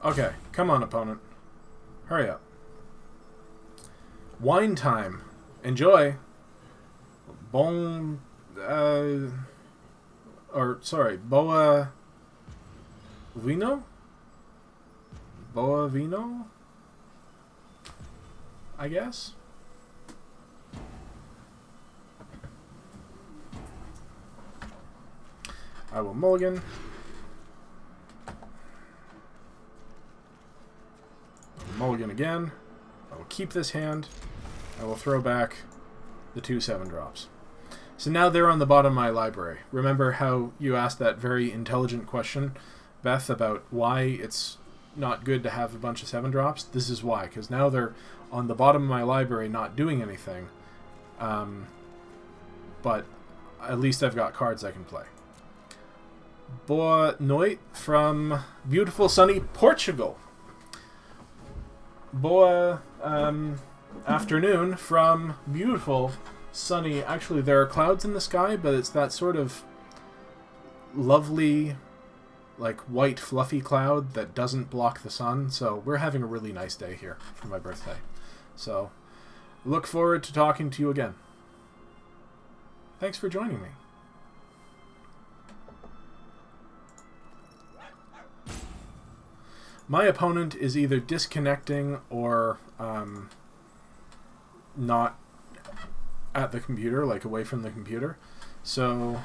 A: Okay, come on, opponent. Hurry up. Wine time. Enjoy. Boa Vino? Boa Vino? I guess? I will mulligan. Mulligan again. I will keep this hand. I will throw back the 2 7-drops. So now they're on the bottom of my library. Remember how you asked that very intelligent question, Beth, about why it's not good to have a bunch of 7-drops? This is why, because now they're on the bottom of my library not doing anything. But at least I've got cards I can play. Boa noite from beautiful sunny Portugal. Boa afternoon from beautiful sunny... Actually, there are clouds in the sky, but it's that sort of lovely, like, white fluffy cloud that doesn't block the sun. So we're having a really nice day here for my birthday. So look forward to talking to you again. Thanks for joining me. My opponent is either disconnecting or not at the computer, like away from the computer. So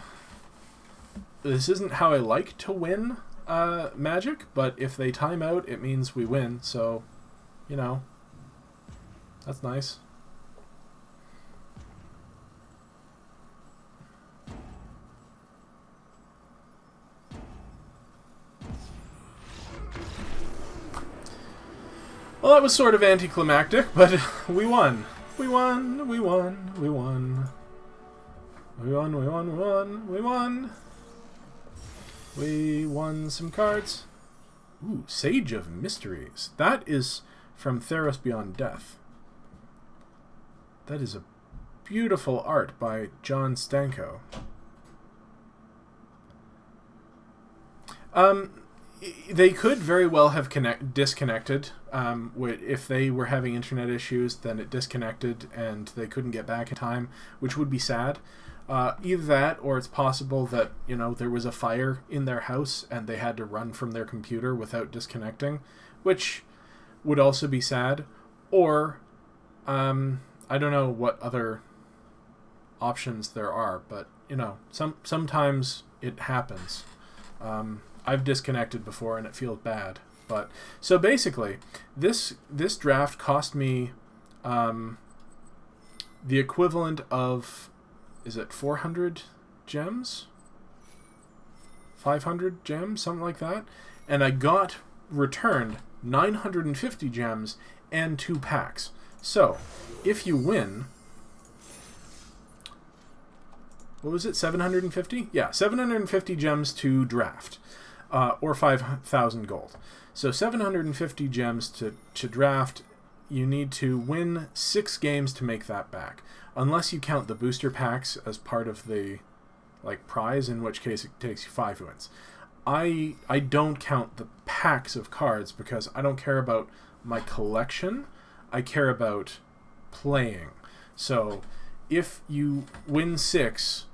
A: this isn't how I like to win Magic, but if they time out, it means we win. So, you know, that's nice. Well, that was sort of anticlimactic, but we won. We won, we won, we won. We won, we won, we won, we won. We won some cards. Ooh, Sage of Mysteries. That is from Theros Beyond Death. That is a beautiful art by John Stanko. They could very well have disconnected. If they were having internet issues, then it disconnected and they couldn't get back in time, which would be sad. Either that, or it's possible that, there was a fire in their house and they had to run from their computer without disconnecting, which would also be sad. Or, I don't know what other options there are, but, sometimes it happens. I've disconnected before and it feels bad. But so basically, this draft cost me the equivalent of, is it 400 gems? 500 gems, something like that. And I got returned 950 gems and 2 packs. So, if you win, what was it, 750? Yeah, 750 gems to draft. Or 5,000 gold. So 750 gems to draft. You need to win 6 games to make that back. Unless you count the booster packs as part of the prize, in which case it takes you 5 wins. I don't count the packs of cards because I don't care about my collection. I care about playing. So if you win 6,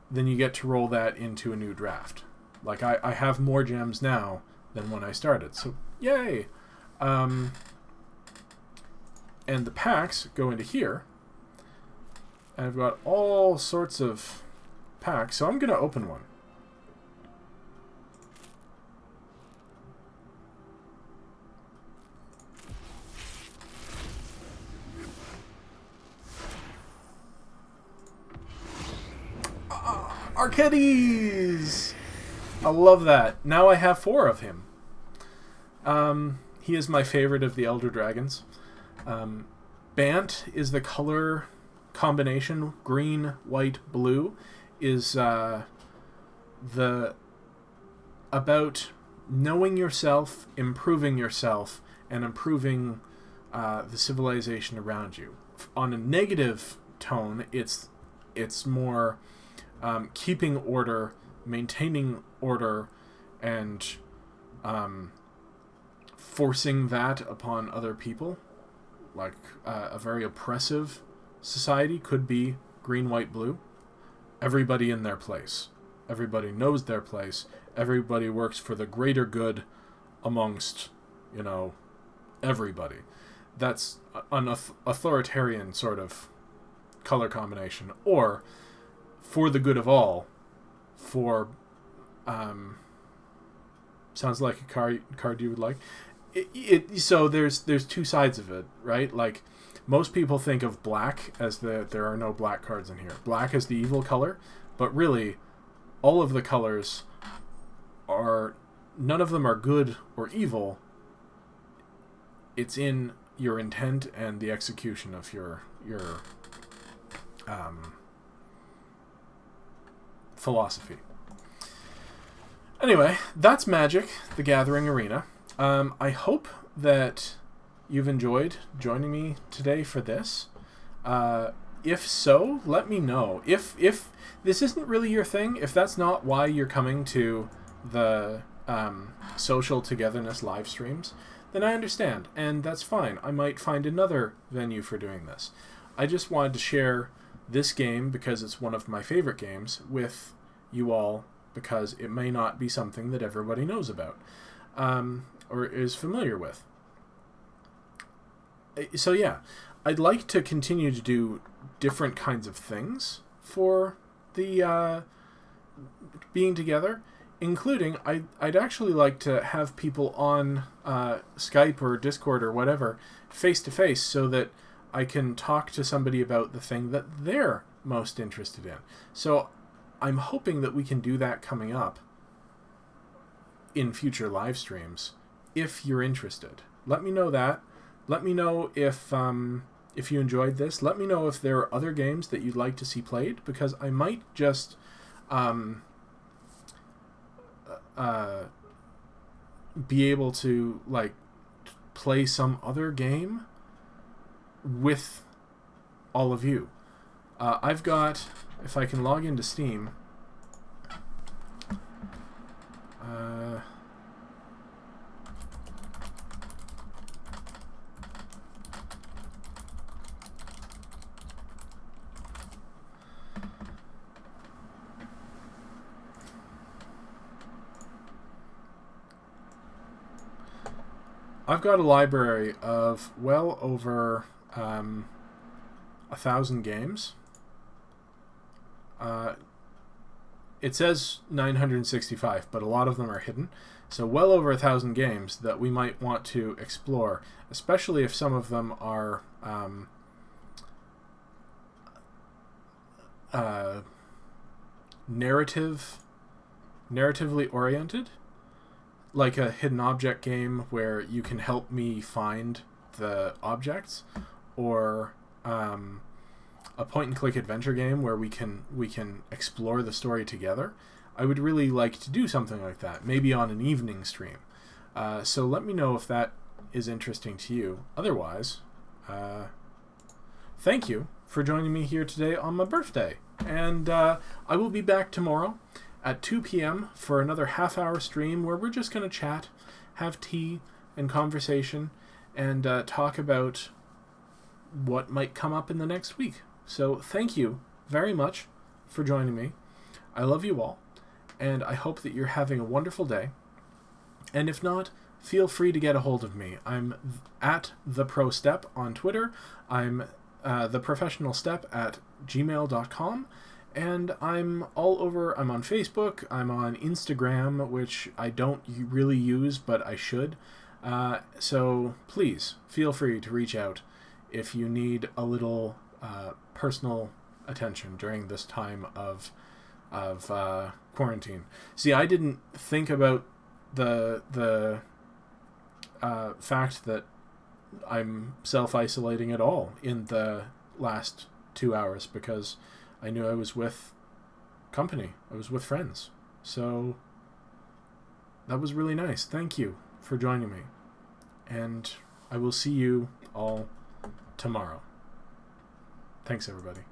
A: then you get to roll that into a new draft. I have more gems now than when I started, so yay! And the packs go into here. And I've got all sorts of packs, so I'm going to open one. Arcades! I love that. Now I have 4 of him. He is my favorite of the Elder Dragons. Bant is the color combination. Green, white, blue is about knowing yourself, improving yourself, and improving the civilization around you. On a negative tone, it's more keeping order, maintaining order, and forcing that upon other people. A very oppressive society could be green, white, blue. Everybody in their place. Everybody knows their place. Everybody works for the greater good amongst, everybody. That's an authoritarian sort of color combination. Or, for the good of all, for sounds like a card you would like. So there's 2 sides of it, right? Most people think of black as there are no black cards in here. Black is the evil color, but really all of the colors none of them are good or evil. It's in your intent and the execution of your philosophy. Anyway, that's Magic: The Gathering Arena. I hope that you've enjoyed joining me today for this. If so, let me know. If this isn't really your thing, if that's not why you're coming to the social togetherness live streams, then I understand, and that's fine. I might find another venue for doing this. I just wanted to share this game because it's one of my favorite games with you all, because it may not be something that everybody knows about or is familiar with. So yeah, I'd like to continue to do different kinds of things for the being together, including I'd actually like to have people on Skype or Discord or whatever face to face, so that I can talk to somebody about the thing that they're most interested in. So I'm hoping that we can do that coming up in future live streams. If you're interested, let me know that. Let me know if you enjoyed this. Let me know if there are other games that you'd like to see played, because I might just be able to like play some other game with all of you. I've got, if I can log into Steam, I've got a library of well over 1,000 games. It says 965, but a lot of them are hidden. So well over 1,000 games that we might want to explore, especially if some of them are narratively oriented, like a hidden object game where you can help me find the objects, or a point-and-click adventure game where we can explore the story together. I would really like to do something like that, maybe on an evening stream. So let me know if that is interesting to you. Otherwise, thank you for joining me here today on my birthday. And I will be back tomorrow at 2 p.m. for another half-hour stream where we're just going to chat, have tea and conversation, and talk about what might come up in the next week. So thank you very much for joining me. I love you all, and I hope that you're having a wonderful day. And if not, feel free to get a hold of me. I'm at TheProStep on Twitter. I'm TheProfessionalStep at gmail.com. And I'm all over. I'm on Facebook. I'm on Instagram, which I don't really use, but I should. So please feel free to reach out if you need a little personal attention during this time of quarantine. See, I didn't think about the fact that I'm self-isolating at all in the last 2 hours, because I knew I was with company. I was with friends. So that was really nice. Thank you for joining me. And I will see you all tomorrow. Thanks, everybody.